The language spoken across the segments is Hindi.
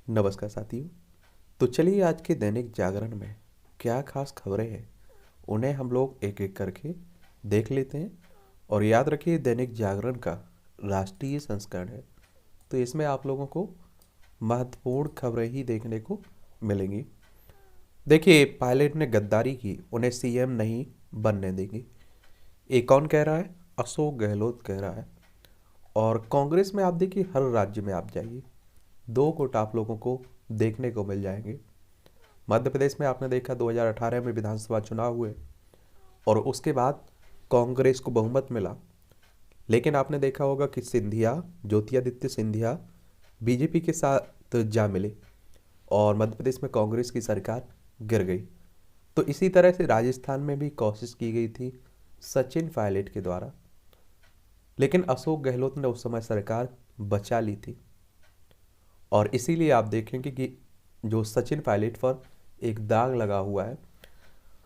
नमस्कार साथियों। तो चलिए आज के दैनिक जागरण में क्या खास खबरें हैं उन्हें हम लोग एक एक करके देख लेते हैं। और याद रखिए दैनिक जागरण का राष्ट्रीय संस्करण है, तो इसमें आप लोगों को महत्वपूर्ण खबरें ही देखने को मिलेंगी। देखिए, पायलट ने गद्दारी की, उन्हें सीएम नहीं बनने देंगे। ये कौन कह रहा है? अशोक गहलोत कह रहा है। और कांग्रेस में आप देखिए हर राज्य में आप जाइए, दो गुट आप लोगों को देखने को मिल जाएंगे। मध्य प्रदेश में आपने देखा 2018 में विधानसभा चुनाव हुए और उसके बाद कांग्रेस को बहुमत मिला। लेकिन आपने देखा होगा कि सिंधिया, ज्योतिरादित्य सिंधिया बीजेपी के साथ जा मिले और मध्य प्रदेश में कांग्रेस की सरकार गिर गई। तो इसी तरह से राजस्थान में भी कोशिश की गई थी सचिन पायलट के द्वारा, लेकिन अशोक गहलोत ने उस समय सरकार बचा ली थी। और इसीलिए आप देखेंगे कि जो सचिन पायलट पर एक दाग लगा हुआ है।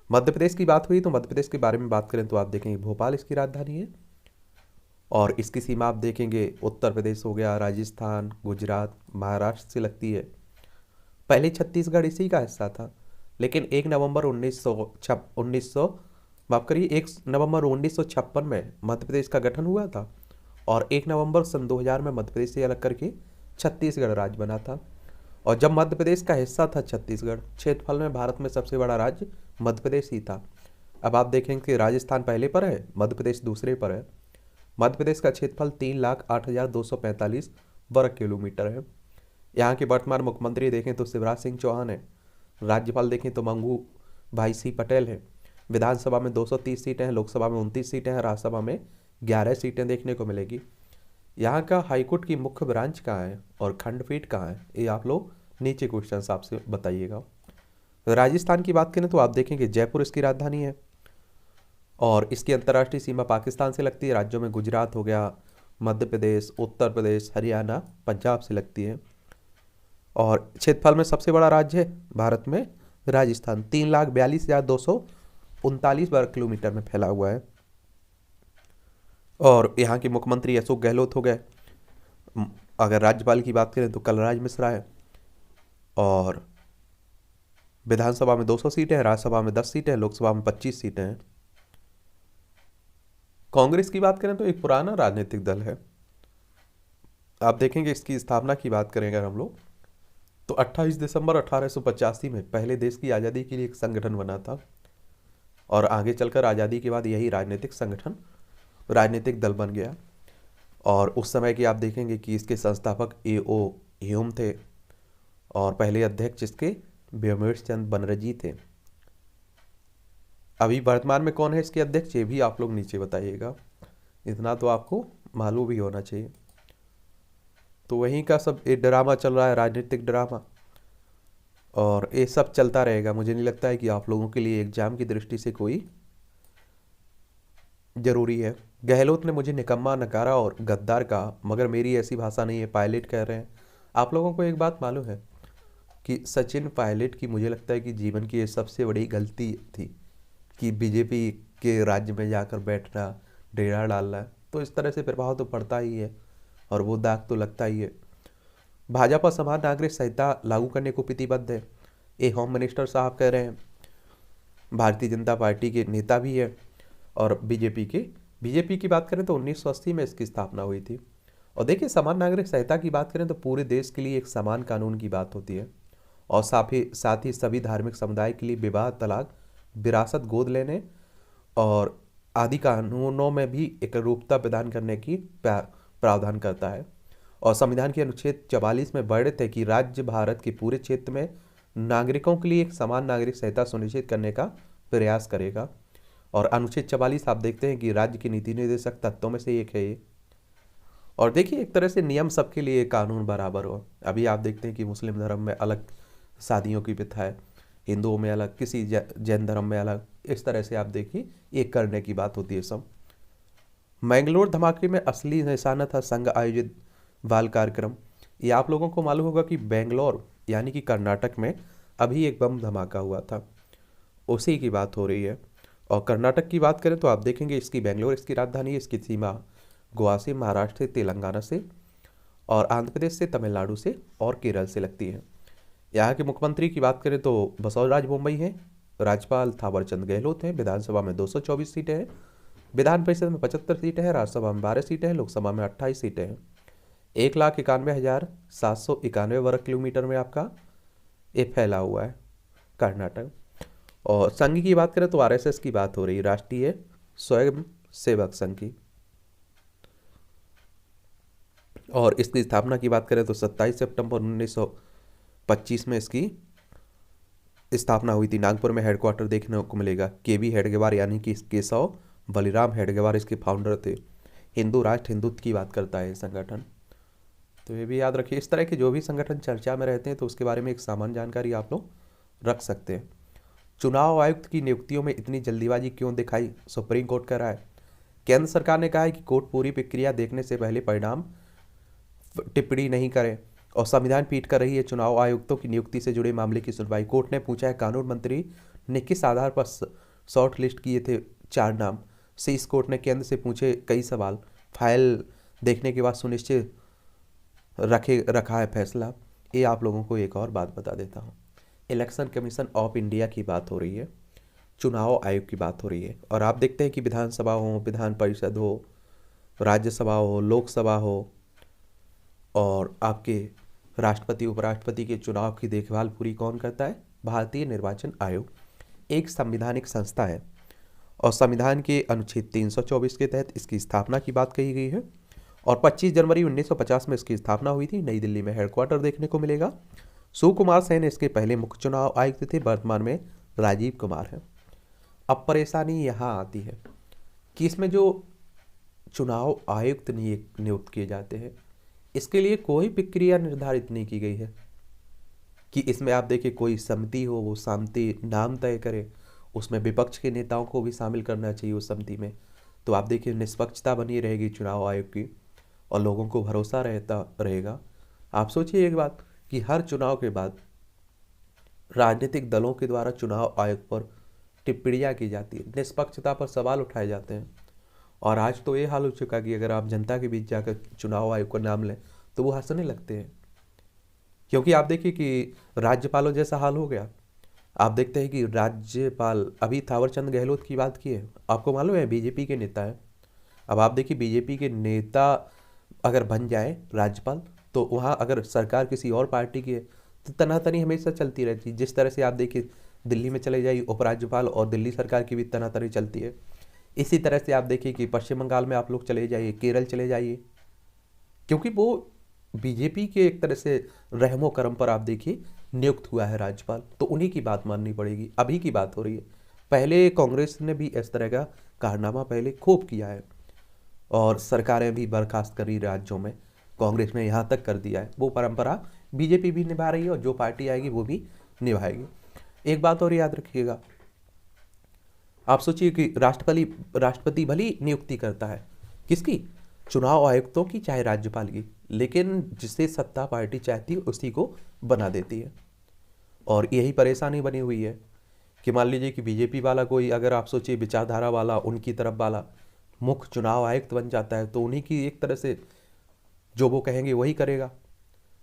मध्य प्रदेश की बात हुई तो मध्य प्रदेश के बारे में बात करें तो आप देखेंगे भोपाल इसकी राजधानी है और इसकी सीमा आप देखेंगे उत्तर प्रदेश हो गया, राजस्थान, गुजरात, महाराष्ट्र से लगती है। पहले छत्तीसगढ़ इसी का हिस्सा था, लेकिन 1 नवंबर 1900 माफ करिए 1 नवंबर 1956 में मध्य प्रदेश का गठन हुआ था और 1 नवंबर सन 2000 में मध्य प्रदेश से अलग करके छत्तीसगढ़ राज्य बना था। और जब मध्य प्रदेश का हिस्सा था छत्तीसगढ़, क्षेत्रफल में भारत में सबसे बड़ा राज्य मध्य प्रदेश ही था। अब आप देखेंगे कि राजस्थान पहले पर है, मध्य प्रदेश दूसरे पर है। मध्य प्रदेश का क्षेत्रफल 3,08,245 वर्ग किलोमीटर है। यहाँ के वर्तमान मुख्यमंत्री देखें तो शिवराज सिंह चौहान है। राज्यपाल देखें तो मंगू भाई सी पटेल है। विधानसभा में 230 सीटें हैं, लोकसभा में 29 सीटें हैं, राज्यसभा में 11 सीटें देखने को मिलेगी। यहाँ का हाईकोर्ट की मुख्य ब्रांच कहाँ है और खंडपीठ कहाँ है, ये आप लोग नीचे क्वेश्चन आपसे बताइएगा। राजस्थान की बात करें तो आप देखेंगे जयपुर इसकी राजधानी है और इसकी अंतर्राष्ट्रीय सीमा पाकिस्तान से लगती है। राज्यों में गुजरात हो गया, मध्य प्रदेश, उत्तर प्रदेश, हरियाणा, पंजाब से लगती है। और क्षेत्रफल में सबसे बड़ा राज्य है भारत में राजस्थान, 3,42,239 वर्ग किलोमीटर में फैला हुआ है। और यहाँ के मुख्यमंत्री अशोक गहलोत हो गए। अगर राज्यपाल की बात करें तो कलराज मिश्रा है। और विधानसभा में 200 सीटें हैं, राज्यसभा में 10 सीटें हैं, लोकसभा में 25 सीटें हैं। कांग्रेस की बात करें तो एक पुराना राजनीतिक दल है। आप देखेंगे इसकी स्थापना की बात करें अगर हम लोग तो 28 दिसंबर 1885 में पहले देश की आज़ादी के लिए एक संगठन बना था और आगे चलकर आज़ादी के बाद यही राजनीतिक संगठन राजनीतिक दल बन गया। और उस समय की आप देखेंगे कि इसके संस्थापक ए.ओ. ह्यूम थे और पहले अध्यक्ष इसके व्योमेश चंद बनर्जी थे। अभी वर्तमान में कौन है इसके अध्यक्ष, ये भी आप लोग नीचे बताइएगा, इतना तो आपको मालूम भी होना चाहिए। तो वहीं का सब एक ड्रामा चल रहा है, राजनीतिक ड्रामा, और ये सब चलता रहेगा। मुझे नहीं लगता है कि आप लोगों के लिए एग्जाम की दृष्टि से कोई ज़रूरी है। गहलोत ने मुझे निकम्मा नकारा और गद्दार कहा, मगर मेरी ऐसी भाषा नहीं है, पायलट कह रहे हैं। आप लोगों को एक बात मालूम है कि सचिन पायलट की मुझे लगता है कि जीवन की ये सबसे बड़ी गलती थी कि बीजेपी के राज्य में जाकर बैठना, डेरा डालना। तो इस तरह से प्रभाव तो पड़ता ही है और वो दाग तो लगता ही है। भाजपा समान नागरिक संहिता लागू करने को प्रतिबद्ध है, ये होम मिनिस्टर साहब कह रहे हैं। भारतीय जनता पार्टी के नेता भी है और बीजेपी की बात करें तो 1980 में इसकी स्थापना हुई थी। और देखिए, समान नागरिक संहिता की बात करें तो पूरे देश के लिए एक समान कानून की बात होती है और साथ ही सभी धार्मिक समुदाय के लिए विवाह, तलाक, विरासत, गोद लेने और आदि कानूनों में भी एक रूपता प्रदान करने की प्रावधान करता है। और संविधान के अनुच्छेद 44 में वर्णित है कि राज्य भारत के पूरे क्षेत्र में नागरिकों के लिए एक समान नागरिक संहिता सुनिश्चित करने का प्रयास करेगा। और अनुच्छेद 44 आप देखते हैं कि राज्य के नीति निर्देशक तत्वों में से एक है ये। और देखिए, एक तरह से नियम सबके लिए कानून बराबर हो। अभी आप देखते हैं कि मुस्लिम धर्म में अलग शादियों की प्रथा है, हिंदुओं में अलग, किसी जैन धर्म में अलग, इस तरह से आप देखिए एक करने की बात होती है सब। मैंगलोर धमाके में असली निशाना था संघ आयोजित बाल कार्यक्रम। ये आप लोगों को मालूम होगा कि बेंगलोर यानी कि कर्नाटक में अभी एक बम धमाका हुआ था, उसी की बात हो रही है। और कर्नाटक की बात करें तो आप देखेंगे इसकी बेंगलोर इसकी राजधानी है, इसकी सीमा गोवा से, महाराष्ट्र से, तेलंगाना से और आंध्र प्रदेश से, तमिलनाडु से और केरल से लगती है। यहाँ के मुख्यमंत्री की बात करें तो बसवराज बोम्मई है, राज्यपाल थावरचंद गहलोत हैं, विधानसभा में 224 सीटें हैं, विधान परिषद में 75 सीटें हैं, राज्यसभा में 12 सीटें हैं, लोकसभा में 28 सीटें हैं। 1,91,791 वर्ग किलोमीटर में आपका ये फैला हुआ है कर्नाटक। और संघ की बात करें तो आरएसएस की बात हो रही है, राष्ट्रीय स्वयं सेवक संघ की। और इसकी स्थापना की बात करें तो 27 सितंबर 1925 में इसकी स्थापना हुई थी। नागपुर में हेडक्वार्टर देखने को मिलेगा। केवी हेडगेवार यानी कि केशव बलिराम हेडगेवार इसके फाउंडर थे। हिंदू राष्ट्र हिंदुत्व की बात करता है ये संगठन, तो ये भी याद रखिए। इस तरह के जो भी संगठन चर्चा में रहते हैं तो उसके बारे में एक सामान्य जानकारी आप लोग रख सकते हैं। चुनाव आयुक्त की नियुक्तियों में इतनी जल्दीबाजी क्यों दिखाई, सुप्रीम कोर्ट कह रहा है। केंद्र सरकार ने कहा है कि कोर्ट पूरी प्रक्रिया देखने से पहले परिणाम टिप्पणी नहीं करें और संविधान पीठ कर रही है चुनाव आयुक्तों की नियुक्ति से जुड़े मामले की सुनवाई। कोर्ट ने पूछा है कानून मंत्री ने किस आधार पर शॉर्ट लिस्ट किए थे 4 नाम। शीर्ष कोर्ट ने केंद्र से पूछे कई सवाल, फाइल देखने के बाद सुनिश्चित रखा है फैसला। ये आप लोगों को एक और बात बता देता हूँ। इलेक्शन कमीशन ऑफ इंडिया की बात हो रही है, चुनाव आयोग की बात हो रही है, और आप देखते हैं कि विधानसभा हो, विधान परिषद हो, राज्यसभा हो, लोकसभा हो, और आपके राष्ट्रपति उपराष्ट्रपति के चुनाव की देखभाल पूरी कौन करता है, भारतीय निर्वाचन आयोग। एक संवैधानिक संस्था है और संविधान के अनुच्छेद 324 के तहत इसकी स्थापना की बात कही गई है और 25 जनवरी 1950 में इसकी स्थापना हुई थी। नई दिल्ली में हेडक्वार्टर देखने को मिलेगा। सुकुमार सेन इसके पहले मुख्य चुनाव आयुक्त थे, वर्तमान में राजीव कुमार है। अब परेशानी यहाँ आती है कि इसमें जो चुनाव आयुक्त नियुक्त किए जाते हैं इसके लिए कोई प्रक्रिया निर्धारित नहीं की गई है कि इसमें आप देखिए कोई समिति हो, वो समिति नाम तय करे, उसमें विपक्ष के नेताओं को भी शामिल करना चाहिए उस समिति में। तो आप देखिए निष्पक्षता बनी रहेगी चुनाव आयोग की और लोगों को भरोसा रहता रहेगा। आप सोचिए एक बात कि हर चुनाव के बाद राजनीतिक दलों के द्वारा चुनाव आयोग पर टिप्पणियाँ की जाती है, निष्पक्षता पर सवाल उठाए जाते हैं। और आज तो ये हाल हो चुका कि अगर आप जनता के बीच जाकर चुनाव आयोग का नाम लें तो वो हंसने लगते हैं, क्योंकि आप देखिए कि राज्यपालों जैसा हाल हो गया। आप देखते हैं कि राज्यपाल अभी थावरचंद गहलोत की बात की है, आपको मालूम है बीजेपी के नेता है। अब आप देखिए बीजेपी के नेता अगर बन जाए राज्यपाल तो वहाँ अगर सरकार किसी और पार्टी की है तो तनातनी हमेशा चलती रहती है। जिस तरह से आप देखिए दिल्ली में चले जाइए उपराज्यपाल और दिल्ली सरकार की भी तनातनी चलती है। इसी तरह से आप देखिए कि पश्चिम बंगाल में आप लोग चले जाइए, केरल चले जाइए, क्योंकि वो बीजेपी के एक तरह से रहमो करम पर आप देखिए नियुक्त हुआ है राज्यपाल, तो उन्हीं की बात माननी पड़ेगी। अभी की बात हो रही है, पहले कांग्रेस ने भी इस तरह का कारनामा पहले खूब किया है और सरकारें भी बर्खास्त करी राज्यों में, कांग्रेस ने यहाँ तक कर दिया है। वो परंपरा बीजेपी भी निभा रही है और जो पार्टी आएगी वो भी निभाएगी। एक बात और याद रखिएगा, आप सोचिए कि राष्ट्रपति भली नियुक्ति करता है किसकी, चुनाव आयुक्तों की चाहे राज्यपाल की, लेकिन जिसे सत्ता पार्टी चाहती है उसी को बना देती है। और यही परेशानी बनी हुई है कि मान लीजिए कि बीजेपी वाला कोई, अगर आप सोचिए विचारधारा वाला, उनकी तरफ वाला मुख्य चुनाव आयुक्त बन जाता है तो उन्हीं की एक तरह से जो वो कहेंगे वही करेगा,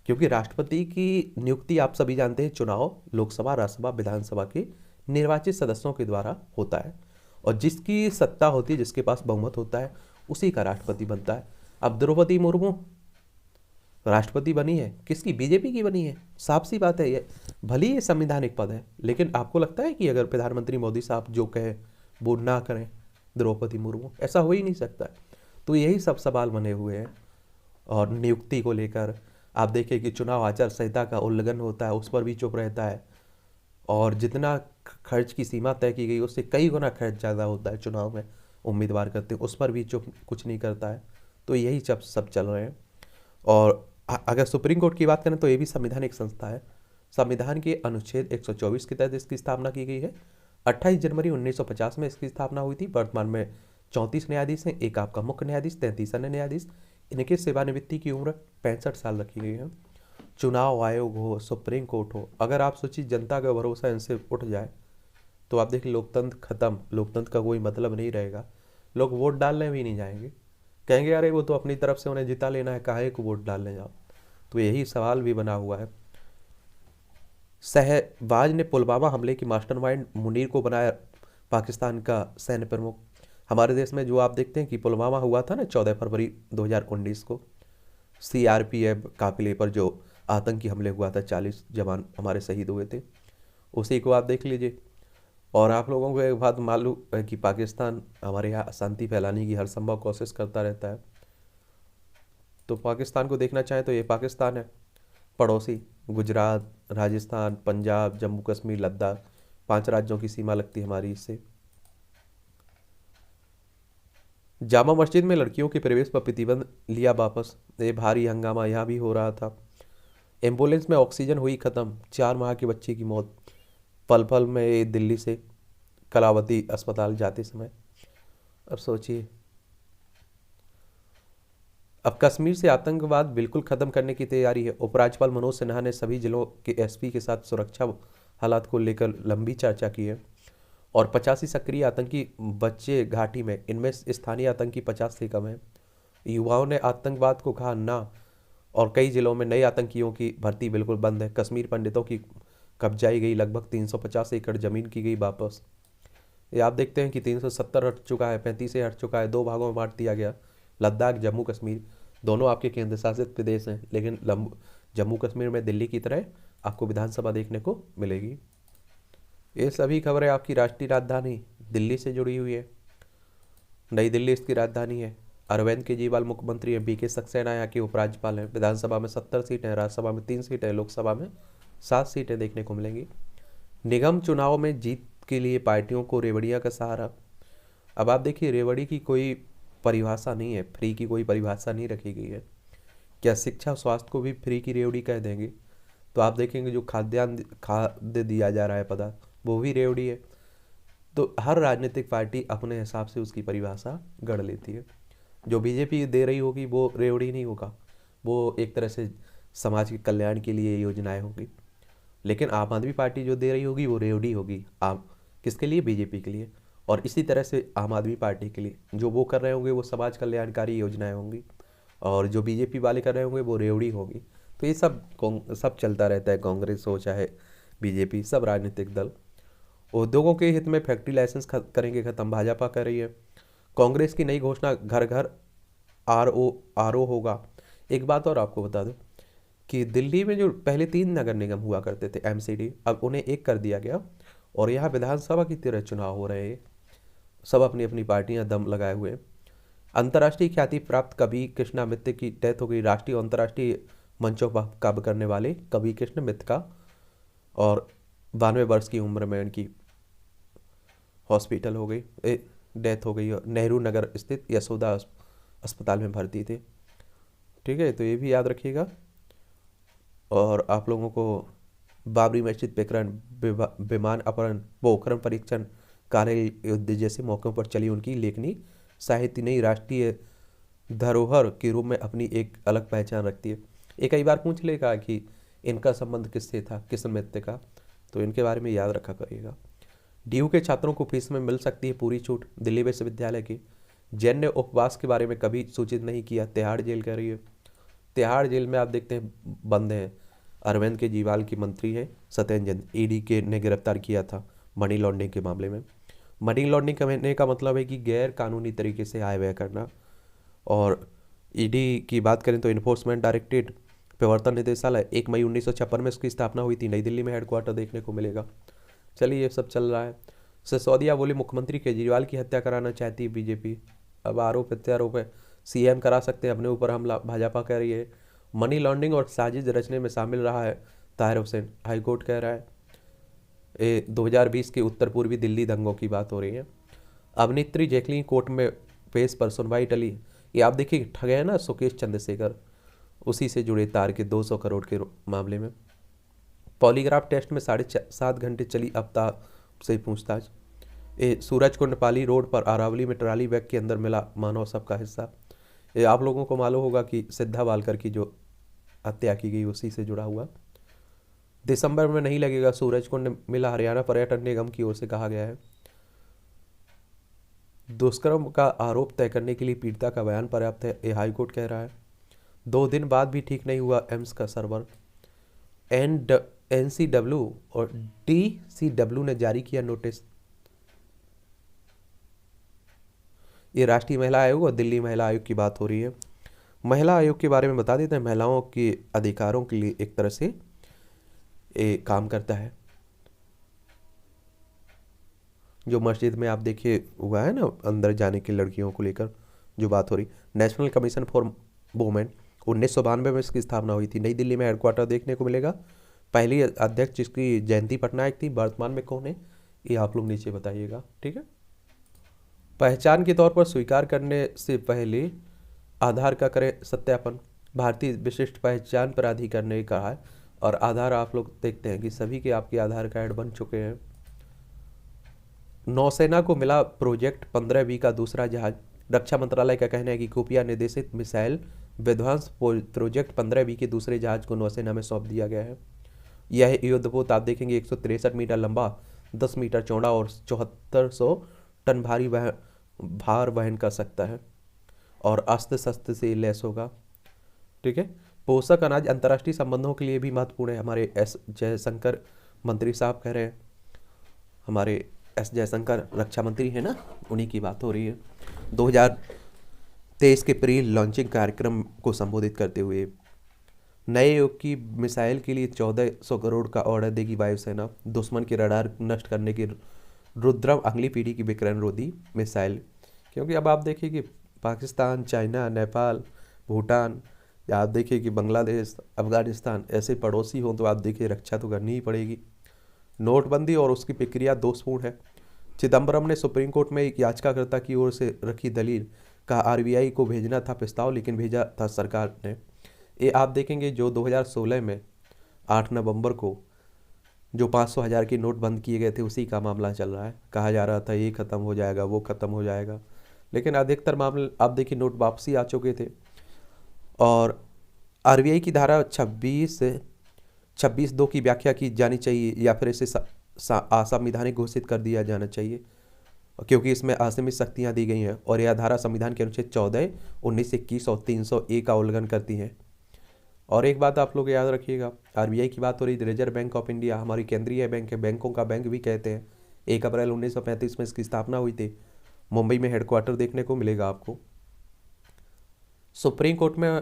क्योंकि राष्ट्रपति की नियुक्ति आप सभी जानते हैं चुनाव लोकसभा, राज्यसभा, विधानसभा के निर्वाचित सदस्यों के द्वारा होता है और जिसकी सत्ता होती है, जिसके पास बहुमत होता है, उसी का राष्ट्रपति बनता है। अब द्रौपदी मुर्मू राष्ट्रपति बनी है किसकी, बीजेपी की बनी है। साफ सी बात है, ये भले ही संवैधानिक पद है, लेकिन आपको लगता है कि अगर प्रधानमंत्री मोदी साहब जो कहे वो ना करें द्रौपदी मुर्मू, ऐसा हो ही नहीं सकता। तो यही सब सवाल बने हुए हैं। और नियुक्ति को लेकर आप देखिए कि चुनाव आचार संहिता का उल्लंघन होता है, उस पर भी चुप रहता है, और जितना खर्च की सीमा तय की गई उससे कई गुना खर्च ज़्यादा होता है चुनाव में उम्मीदवार करते हैं, उस पर भी चुप कुछ नहीं करता है। तो यही सब चल रहे हैं। और अगर सुप्रीम कोर्ट की बात करें तो ये भी संवैधानिक संस्था है। संविधान के अनुच्छेद 124 के तहत इसकी स्थापना की गई है। 28 जनवरी 1950 में इसकी स्थापना हुई थी। वर्तमान में 34 न्यायाधीश हैं, एक आपका मुख्य न्यायाधीश, 33 अन्य न्यायाधीश। इनके सेवानिवृत्ति की उम्र 65 साल रखी गई है। चुनाव आयोग हो, सुप्रीम कोर्ट हो, अगर आप सोचिए जनता का भरोसा इनसे उठ जाए तो आप देखिए लोकतंत्र खत्म, लोकतंत्र का कोई मतलब नहीं रहेगा। लोग वोट डालने भी नहीं जाएंगे, कहेंगे अरे वो तो अपनी तरफ से उन्हें जिता लेना है, काहे को वोट डालने जाओ। तो यही सवाल भी बना हुआ है। शहबाज ने पुलवामा हमले की मास्टरमाइंड मुनीर को बनाया पाकिस्तान का सैन्य प्रमुख। हमारे देश में जो आप देखते हैं कि पुलवामा हुआ था ना 14 फरवरी 2019 को, सीआरपीएफ काफिले पर जो आतंकी हमले हुआ था, 40 जवान हमारे शहीद हुए थे, उसी को आप देख लीजिए। और आप लोगों को एक बात मालूम है कि पाकिस्तान हमारे यहाँ अशांति फैलाने की हर संभव कोशिश करता रहता है। तो पाकिस्तान को देखना चाहें तो ये पाकिस्तान है, पड़ोसी। गुजरात, राजस्थान, पंजाब, जम्मू कश्मीर, लद्दाख, 5 राज्यों की सीमा लगती है हमारी इससे। जामा मस्जिद में लड़कियों के प्रवेश पर प्रतिबंध लिया वापस, ये भारी हंगामा यहाँ भी हो रहा था। एम्बुलेंस में ऑक्सीजन हुई खत्म, 4 माह के बच्चे की मौत। पल पल में ये दिल्ली से कलावती अस्पताल जाते समय। अब सोचिए, अब कश्मीर से आतंकवाद बिल्कुल खत्म करने की तैयारी है। उपराज्यपाल मनोज सिन्हा ने सभी जिलों के एसपी के साथ सुरक्षा हालात को लेकर लंबी चर्चा की है। और 85 सक्रिय आतंकी बच्चे घाटी में, इनमें स्थानीय आतंकी 50 से कम है। युवाओं ने आतंकवाद को कहा ना, और कई जिलों में नए आतंकियों की भर्ती बिल्कुल बंद है। कश्मीर पंडितों की कब्जाई गई लगभग 350 एकड़ जमीन की गई वापस। ये आप देखते हैं कि 370 हट चुका है, 35 से हट चुका है, 2 भागों में बांट दिया गया। लद्दाख, जम्मू कश्मीर दोनों आपके केंद्र शासित प्रदेश हैं, लेकिन जम्मू कश्मीर में दिल्ली की तरह आपको विधानसभा देखने को मिलेगी। ये सभी खबरें आपकी राष्ट्रीय राजधानी दिल्ली से जुड़ी हुई है। नई दिल्ली इसकी राजधानी है। अरविंद केजरीवाल मुख्यमंत्री हैं, बीके सक्सेना यहाँ के उपराज्यपाल हैं। विधानसभा में 70 सीटें, राज्यसभा में 3 सीटें, लोकसभा में 7 सीटें देखने को मिलेंगी। निगम चुनाव में जीत के लिए पार्टियों को रेवड़ियाँ का सहारा। अब आप देखिए, रेवड़ी की कोई परिभाषा नहीं है, फ्री की कोई परिभाषा नहीं रखी गई है। क्या शिक्षा स्वास्थ्य को भी फ्री की रेवड़ी कह देंगे? तो आप देखेंगे जो खाद्य दिया जा रहा है पदार्थ, वो भी रेवड़ी है। तो हर राजनीतिक पार्टी अपने हिसाब से उसकी परिभाषा गढ़ लेती है। जो बीजेपी दे रही होगी वो रेवड़ी नहीं होगा, वो एक तरह से समाज के कल्याण के लिए योजनाएं होंगी। लेकिन आम आदमी पार्टी जो दे रही होगी वो रेवड़ी होगी। आप किसके लिए? बीजेपी के लिए। और इसी तरह से आम आदमी पार्टी के लिए जो वो कर रहे होंगे वो समाज कल्याणकारी योजनाएं होंगी, और जो बीजेपी वाले कर रहे होंगे वो रेवड़ी होगी। तो ये सब चलता रहता है, कांग्रेस हो चाहे बीजेपी, सब राजनीतिक दल। उद्योगों के हित में फैक्ट्री लाइसेंस करेंगे खत्म, भाजपा कर रही है। कांग्रेस की नई घोषणा, घर घर आरओ होगा। एक बात और आपको बता दूं कि दिल्ली में जो पहले 3 नगर निगम हुआ करते थे, एमसीडी, अब उन्हें एक कर दिया गया, और यहाँ विधानसभा की तरह चुनाव हो रहे हैं। सब अपनी अपनी पार्टियां दम लगाए हुए हैं। अंतर्राष्ट्रीय ख्याति प्राप्त कवि कृष्णा मित्र की डेथ हो गई। राष्ट्रीय और अंतर्राष्ट्रीय मंचों पर काव्य करने वाले कवि कृष्ण मित्र का, और 92 वर्ष की उम्र में उनकी हॉस्पिटल हो गई, डेथ हो गई। नेहरू नगर स्थित यशोदा अस्पताल में भर्ती थे। ठीक है, तो ये भी याद रखिएगा। और आप लोगों को बाबरी मस्जिद प्रकरण, विमान अपहरण, पोखरण परीक्षण, कारगिल युद्ध जैसे मौक़ों पर चली उनकी लेखनी साहित्य नई राष्ट्रीय धरोहर के रूप में अपनी एक अलग पहचान रखती है। ये कई बार पूछ लेगा कि इनका संबंध किससे था, किस नृत्य का, तो इनके बारे में याद रखा करिएगा। डीयू के छात्रों को फीस में मिल सकती है पूरी छूट, दिल्ली विश्वविद्यालय की। जैन ने उपवास के बारे में कभी सूचित नहीं किया, तिहाड़ जेल कह रही है। तिहाड़ जेल में आप देखते हैं बंद हैं अरविंद केजरीवाल की मंत्री हैं सत्येंद्र, ईडी के ने गिरफ्तार किया था मनी लॉन्ड्रिंग के मामले में। मनी लॉन्ड्रिंग करने का मतलब है कि गैर कानूनी तरीके से आय व्यय करना। और ईडी की बात करें तो इन्फोर्समेंट डायरेक्टरेट, प्रवर्तन निदेशालय, 1 मई 1956 में इसकी स्थापना हुई थी। नई दिल्ली में हेडक्वार्टर देखने को मिलेगा। चलिए, ये सब चल रहा है। सिसोदिया बोले मुख्यमंत्री केजरीवाल की हत्या कराना चाहती है बीजेपी। अब आरोप प्रत्यारोप है, सीएम करा सकते हैं अपने ऊपर हमला, भाजपा कह रही है। मनी लॉन्ड्रिंग और साजिश रचने में शामिल रहा है ताहिर हुसैन, हाईकोर्ट कह रहा है। ये 2020 के उत्तर पूर्वी दिल्ली दंगों की बात हो रही है। अभिनेत्री जैकलीन कोर्ट में पेश पर सुनवाई टली। ये आप देखिए, ठगे हैं ना सुकेश चंद्रशेखर, उसी से जुड़े तार के 200 करोड़ के मामले में। पॉलीग्राफ टेस्ट में 7.5 घंटे चली अवतार से पूछताछ। ये सूरज कुंड पाली रोड पर अरावली में ट्राली बैग के अंदर मिला मानव शव का हिस्सा। ये आप लोगों को मालूम होगा कि सिद्धा वालकर की जो हत्या की गई उसी से जुड़ा हुआ। दिसंबर में नहीं लगेगा सूरज कुंड मिला, हरियाणा पर्यटन निगम की ओर से कहा गया है। दुष्कर्म का आरोप तय करने के लिए पीड़िता का बयान पर्याप्त है, ये हाईकोर्ट कह रहा है। 2 दिन बाद भी ठीक नहीं हुआ एम्स का सर्वर। NCW और DCW ने जारी किया नोटिस। ये राष्ट्रीय महिला आयोग और दिल्ली महिला आयोग की बात हो रही है। महिला आयोग के बारे में बता देते हैं, महिलाओं के अधिकारों के लिए एक तरह से ये काम करता है। जो मस्जिद में आप देखिए हुआ है ना, अंदर जाने की लड़कियों को लेकर जो बात हो रही, नेशनल कमीशन फॉर वुमेन 1992 में इसकी स्थापना हुई थी। नई दिल्ली में हेडक्वार्टर देखने को मिलेगा। पहली अध्यक्ष जिसकी जयंती पटनायक थी, वर्तमान में कौन है ये आप लोग नीचे बताइएगा, ठीक है। पहचान के तौर पर स्वीकार करने से पहले आधार का करें सत्यापन। भारतीय विशिष्ट पहचान प्राधिकरण ने कहा है, और आधार आप लोग देखते हैं कि सभी के आपके आधार कार्ड बन चुके हैं। नौसेना को मिला प्रोजेक्ट 15B का दूसरा जहाज। रक्षा मंत्रालय का कहना है कि खुफिया निर्देशित मिसाइल विध्वंस प्रोजेक्ट 15B के दूसरे जहाज को नौसेना में सौंप दिया गया है। यह युद्धपोत आप देखेंगे 163 मीटर लंबा, 10 मीटर चौड़ा और 7400 टन भार वहन कर सकता है, और अस्त्र शस्त्र से लैस होगा, ठीक है। पोषक अनाज अंतर्राष्ट्रीय संबंधों के लिए भी महत्वपूर्ण है। हमारे एस जयशंकर मंत्री साहब कह रहे हैं, हमारे एस जयशंकर रक्षा मंत्री है ना, उन्हीं की बात हो रही है। 2023 के प्री लॉन्चिंग कार्यक्रम को संबोधित करते हुए नए युग की मिसाइल के लिए 1400 करोड़ का ऑर्डर देगी वायुसेना। दुश्मन के रडार नष्ट करने की रुद्रम अगली पीढ़ी की विकिरण रोधी मिसाइल। क्योंकि अब आप देखिए कि पाकिस्तान, चाइना, नेपाल, भूटान, या आप देखिए कि बांग्लादेश, अफगानिस्तान ऐसे पड़ोसी हों तो आप देखिए रक्षा तो करनी ही पड़ेगी। नोटबंदी और उसकी प्रक्रिया दोषपूर्ण है। चिदम्बरम ने सुप्रीम कोर्ट में एक याचिकाकर्ता की ओर से रखी दलील, कहा RBI को भेजना था प्रस्ताव, लेकिन भेजा था सरकार ने। ये आप देखेंगे जो 2016 में 8 नवंबर को जो 500,000 के नोट बंद किए गए थे, उसी का मामला चल रहा है। कहा जा रहा था ये ख़त्म हो जाएगा, वो ख़त्म हो जाएगा, लेकिन अधिकतर मामले आप देखिए नोट वापसी आ चुके थे। और RBI की धारा 26(2) की व्याख्या की जानी चाहिए, या फिर इसे असंवैधानिक घोषित कर दिया जाना चाहिए, क्योंकि इसमें असीमित शक्तियाँ दी गई हैं, और यह धारा संविधान के अनुच्छेद 14, 19, 21 और 300A का उल्लंघन करती हैं। और एक बात आप लोग याद रखिएगा, RBI की बात हो रही है, रिजर्व बैंक ऑफ इंडिया हमारी केंद्रीय बैंक है, बैंकों का बैंक भी कहते हैं। 1 अप्रैल 1935 में इसकी स्थापना हुई थी। मुंबई में हेडक्वार्टर देखने को मिलेगा आपको। सुप्रीम कोर्ट में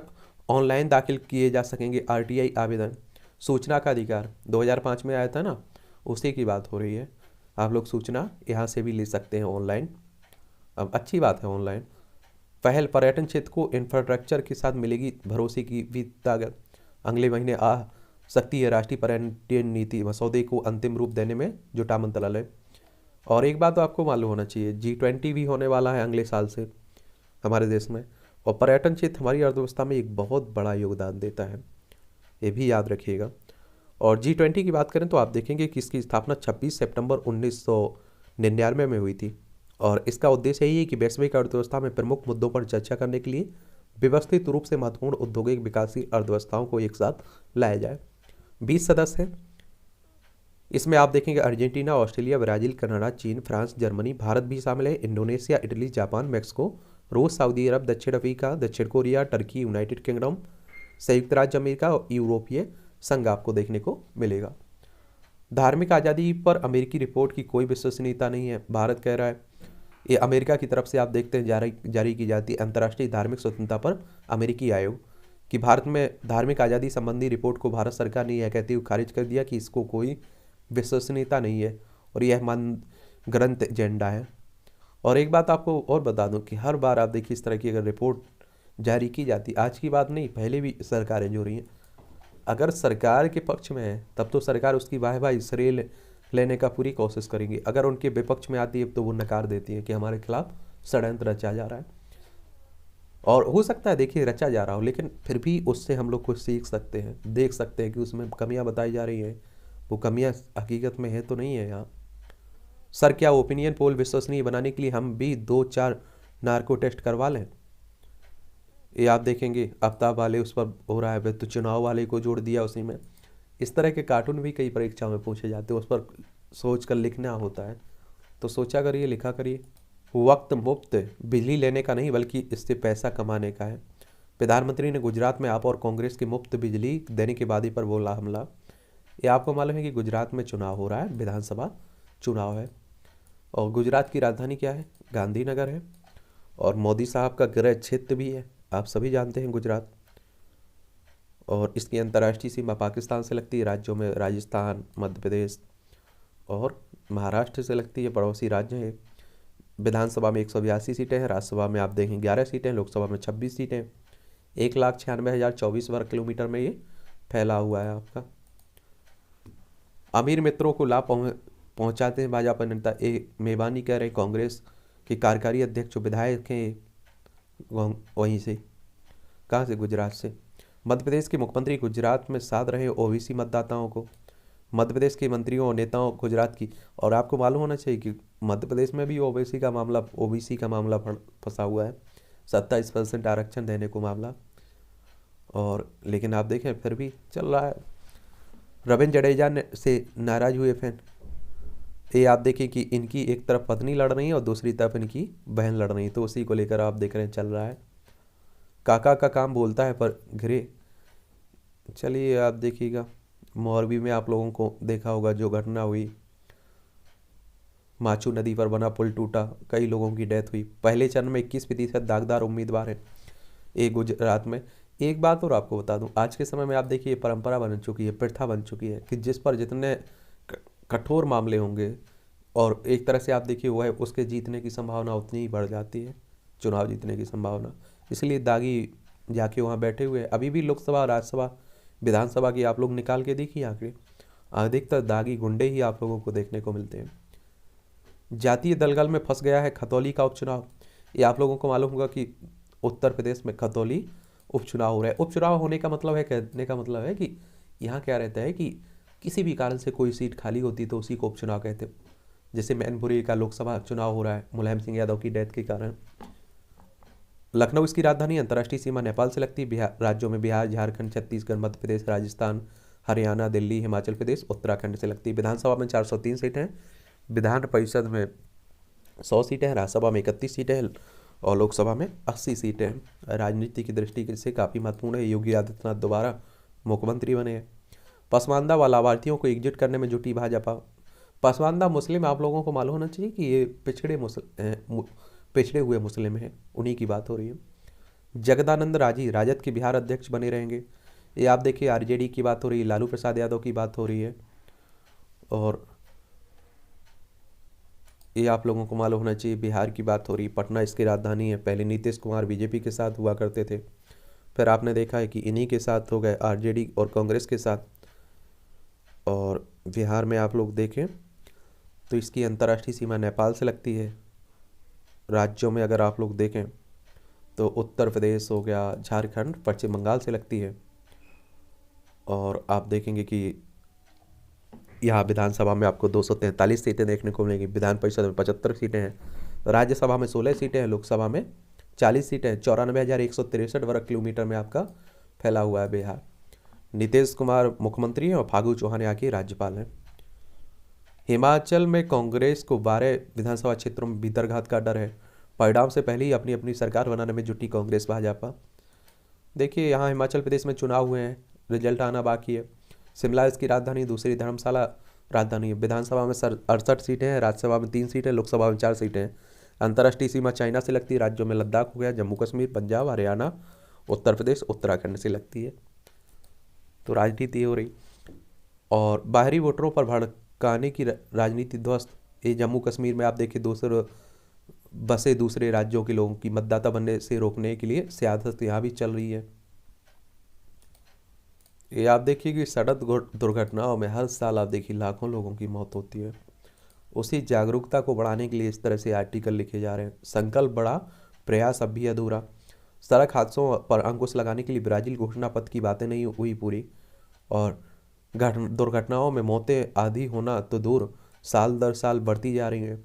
ऑनलाइन दाखिल किए जा सकेंगे RTI आवेदन। सूचना का अधिकार 2005 में आया था ना, उसी की बात हो रही है। आप लोग सूचना यहाँ से भी ले सकते हैं ऑनलाइन। अब अच्छी बात है ऑनलाइन। पहल, पर्यटन क्षेत्र को इंफ्रास्ट्रक्चर के साथ मिलेगी भरोसे की भी ताकत। अगले महीने आ सकती है राष्ट्रीय पर्यटन नीति, मसौदे को अंतिम रूप देने में जुटा मंत्रालय। और एक बात तो आपको मालूम होना चाहिए, G20 भी होने वाला है अगले साल से हमारे देश में, और पर्यटन क्षेत्र हमारी अर्थव्यवस्था में एक बहुत बड़ा योगदान देता है, ये भी याद रखिएगा। और G20 की बात करें तो आप देखेंगे कि इसकी स्थापना 26 सितंबर 1999 में हुई थी, और इसका उद्देश्य यही है कि वैश्विक अर्थव्यवस्था में प्रमुख मुद्दों पर चर्चा करने के लिए व्यवस्थित रूप से महत्वपूर्ण औद्योगिक विकासशील अर्थव्यवस्थाओं को एक साथ लाया जाए। 20 सदस्य हैं इसमें। आप देखेंगे अर्जेंटीना, ऑस्ट्रेलिया, ब्राज़ील, कनाडा, चीन, फ्रांस, जर्मनी, भारत भी शामिल है, इंडोनेशिया, इटली, जापान, मैक्सिको, रूस, सऊदी अरब, दक्षिण अफ्रीका, दक्षिण कोरिया, टर्की, यूनाइटेड किंगडम, संयुक्त राज्य अमेरिका और यूरोपीय संघ आपको देखने को मिलेगा। धार्मिक आज़ादी पर अमेरिकी रिपोर्ट की कोई विश्वसनीयता नहीं है, भारत कह रहा है। ये अमेरिका की तरफ से आप देखते हैं जारी की जाती है अंतर्राष्ट्रीय धार्मिक स्वतंत्रता पर अमेरिकी आयोग कि भारत में धार्मिक आज़ादी संबंधी रिपोर्ट को भारत सरकार ने यह कहते हुए खारिज कर दिया कि इसको कोई विश्वसनीयता नहीं है, और यह मन ग्रंथ एजेंडा है। और एक बात आपको और बता दूं कि हर बार आप देखिए इस तरह की अगर रिपोर्ट जारी की जाती, आज की बात नहीं, पहले भी सरकारें जो रही हैं, अगर सरकार के पक्ष में है तब तो सरकार उसकी वाहवाही श्रेय लेने का पूरी कोशिश करेंगी। अगर उनके विपक्ष में आती है तो वो नकार देती है कि हमारे खिलाफ षड्यंत्र रचा जा रहा है। और हो सकता है देखिए रचा जा रहा हो, लेकिन फिर भी उससे हम लोग कुछ सीख सकते हैं, देख सकते हैं कि उसमें कमियां बताई जा रही हैं, वो कमियां हकीकत में है तो नहीं है। यहाँ सर क्या ओपिनियन पोल विश्वसनीय बनाने के लिए हम भी 2-4 नार्को टेस्ट करवा लें? ये आप देखेंगे आफ्ताब वाले उस पर हो रहा है, तो चुनाव वाले को जोड़ दिया उसी में। इस तरह के कार्टून भी कई परीक्षाओं में पूछे जाते हैं, उस पर सोच कर लिखना होता है, तो सोचा करिए, लिखा करिए। वक्त मुफ्त बिजली लेने का नहीं बल्कि इससे पैसा कमाने का है। प्रधानमंत्री ने गुजरात में आप और कांग्रेस की मुफ्त बिजली देने की वादे पर बोला हमला। ये आपको मालूम है कि गुजरात में चुनाव हो रहा है, विधानसभा चुनाव है, और गुजरात की राजधानी क्या है? गांधीनगर है, और मोदी साहब का गृह क्षेत्र भी है, आप सभी जानते हैं, गुजरात। और इसकी अंतर्राष्ट्रीय सीमा पाकिस्तान से लगती है, राज्यों में राजस्थान, मध्य प्रदेश और महाराष्ट्र से लगती है, पड़ोसी राज्य है। विधानसभा में 182 सीटें हैं, राज्यसभा में आप देखें 11 सीटें, लोकसभा में 26 सीटें। 1,96,024 वर्ग किलोमीटर में ये फैला हुआ है आपका। अमीर मित्रों को लाभ पहुंचाते हैं भाजपा नेता ए मेवानी कह रहे कांग्रेस के कार्यकारी अध्यक्ष विधायक हैं वहीं से, कहाँ से? गुजरात से। मध्य प्रदेश के मुख्यमंत्री गुजरात में साध रहे ओबीसी मतदाताओं को। मध्य प्रदेश के मंत्रियों और नेताओं गुजरात की, और आपको मालूम होना चाहिए कि मध्य प्रदेश में भी ओबीसी का मामला फंसा हुआ है, 27% आरक्षण देने को मामला। और लेकिन आप देखें फिर भी चल रहा है। रविंद्र जडेजा से नाराज हुए फैन। ये आप देखें कि इनकी एक तरफ पत्नी लड़ रही है और दूसरी तरफ इनकी बहन लड़ रही है, तो उसी को लेकर आप देख रहे हैं चल रहा है। काका का काम बोलता है पर घिरे। चलिए आप देखिएगा, मोरबी में आप लोगों को देखा होगा जो घटना हुई, माचू नदी पर बना पुल टूटा, कई लोगों की डेथ हुई। पहले चरण में 21% दागदार उम्मीदवार हैं ये गुजरात में। एक बात और आपको बता दूं, आज के समय में आप देखिए परंपरा बन चुकी है, प्रथा बन चुकी है कि जिस पर जितने कठोर मामले होंगे और एक तरह से आप देखिए वो है, उसके जीतने की संभावना उतनी ही बढ़ जाती है, चुनाव जीतने की संभावना। इसलिए दागी जाके वहाँ बैठे हुए हैं। अभी भी लोकसभा, राज्यसभा, विधानसभा की आप लोग निकाल के देखिए आंकड़े, अधिकतर दागी गुंडे ही आप लोगों को देखने को मिलते हैं। जातीय दलगल में फंस गया है खतौली का उपचुनाव। ये आप लोगों को मालूम होगा कि उत्तर प्रदेश में खतौली उपचुनाव हो रहा है। उपचुनाव होने का मतलब है, कहने का मतलब है कि यहाँ क्या रहता है कि किसी भी कारण से कोई सीट खाली होती तो उसी को उपचुनाव कहते हैं। जैसे मैनपुरी का लोकसभा चुनाव हो रहा है मुलायम सिंह यादव की डेथ के कारण। लखनऊ इसकी राजधानी, अंतर्राष्ट्रीय सीमा नेपाल से लगती है। बिहार राज्यों में बिहार, झारखंड, छत्तीसगढ़, मध्य प्रदेश, राजस्थान, हरियाणा, दिल्ली, हिमाचल प्रदेश, उत्तराखंड से लगती है। विधानसभा में 403 सीटें हैं, विधान परिषद में 100 सीटें हैं, राज्यसभा में 31 सीटें हैं और लोकसभा में 80 सीटें हैं। राजनीति की दृष्टि से काफ़ी महत्वपूर्ण है। योगी आदित्यनाथ दोबारा मुख्यमंत्री बने हैं। पसमानदा व लाभार्थियों को एकजुट करने में जुटी भाजपा। पसमानदा मुस्लिम आप लोगों को मालूम होना चाहिए कि ये पिछड़े हुए मुस्लिम हैं, उन्हीं की बात हो रही है। जगदानंद राजी राजद के बिहार अध्यक्ष बने रहेंगे। ये आप देखिए आरजेडी की बात हो रही है, लालू प्रसाद यादव की बात हो रही है। और ये आप लोगों को मालूम होना चाहिए बिहार की बात हो रही है, पटना इसकी राजधानी है। पहले नीतीश कुमार बीजेपी के साथ हुआ करते थे, फिर आपने देखा है कि इन्हीं के साथ हो गए आरजेडी और कांग्रेस के साथ। और बिहार में आप लोग देखें तो इसकी अंतर्राष्ट्रीय सीमा नेपाल से लगती है। राज्यों में अगर आप लोग देखें तो उत्तर प्रदेश हो गया, झारखंड, पश्चिम बंगाल से लगती है। और आप देखेंगे कि यहाँ विधानसभा में आपको 243 सीटें देखने को मिलेंगी, विधान परिषद में 75 सीटें हैं, राज्यसभा में 16 सीटें हैं, लोकसभा में 40 सीटें हैं। 94,163 वर्ग किलोमीटर में आपका फैला हुआ है बिहार। नीतीश कुमार मुख्यमंत्री हैं और फागू चौहान यहाँ के राज्यपाल हैं। हिमाचल में कांग्रेस को 12 विधानसभा क्षेत्रों में भीतरघात का डर है। परिणाम से पहले ही अपनी अपनी सरकार बनाने में जुटी कांग्रेस भाजपा। देखिए यहाँ हिमाचल प्रदेश में चुनाव हुए हैं, रिजल्ट आना बाकी है। शिमला इसकी राजधानी, दूसरी धर्मशाला राजधानी है। विधानसभा में 68 सीटें हैं, राज्यसभा में 3 सीटें, लोकसभा में 4 सीटें हैं। अंतर्राष्ट्रीय सीमा चाइना से लगती है। राज्यों में लद्दाख हो गया, जम्मू कश्मीर, पंजाब, हरियाणा, उत्तर प्रदेश, उत्तराखंड से लगती है। तो राजनीति हो रही। और बाहरी वोटरों पर भड़काने की राजनीति ध्वस्त। ये जम्मू कश्मीर में आप देखिए दूसरे राज्यों के लोगों की मतदाता बनने से रोकने के लिए सियासत यहाँ भी चल रही है। ये आप देखिए कि सड़क दुर्घटनाओं में हर साल आप देखिए लाखों लोगों की मौत होती है। उसी जागरूकता को बढ़ाने के लिए इस तरह से आर्टिकल लिखे जा रहे हैं। संकल्प बड़ा, प्रयास अब भी अधूरा। सड़क हादसों पर अंकुश लगाने के लिए ब्राजील घोषणा पत्र की बातें नहीं हुई पूरी। और दुर्घटनाओं में मौतें आधी होना तो दूर, साल दर साल बढ़ती जा रही हैं।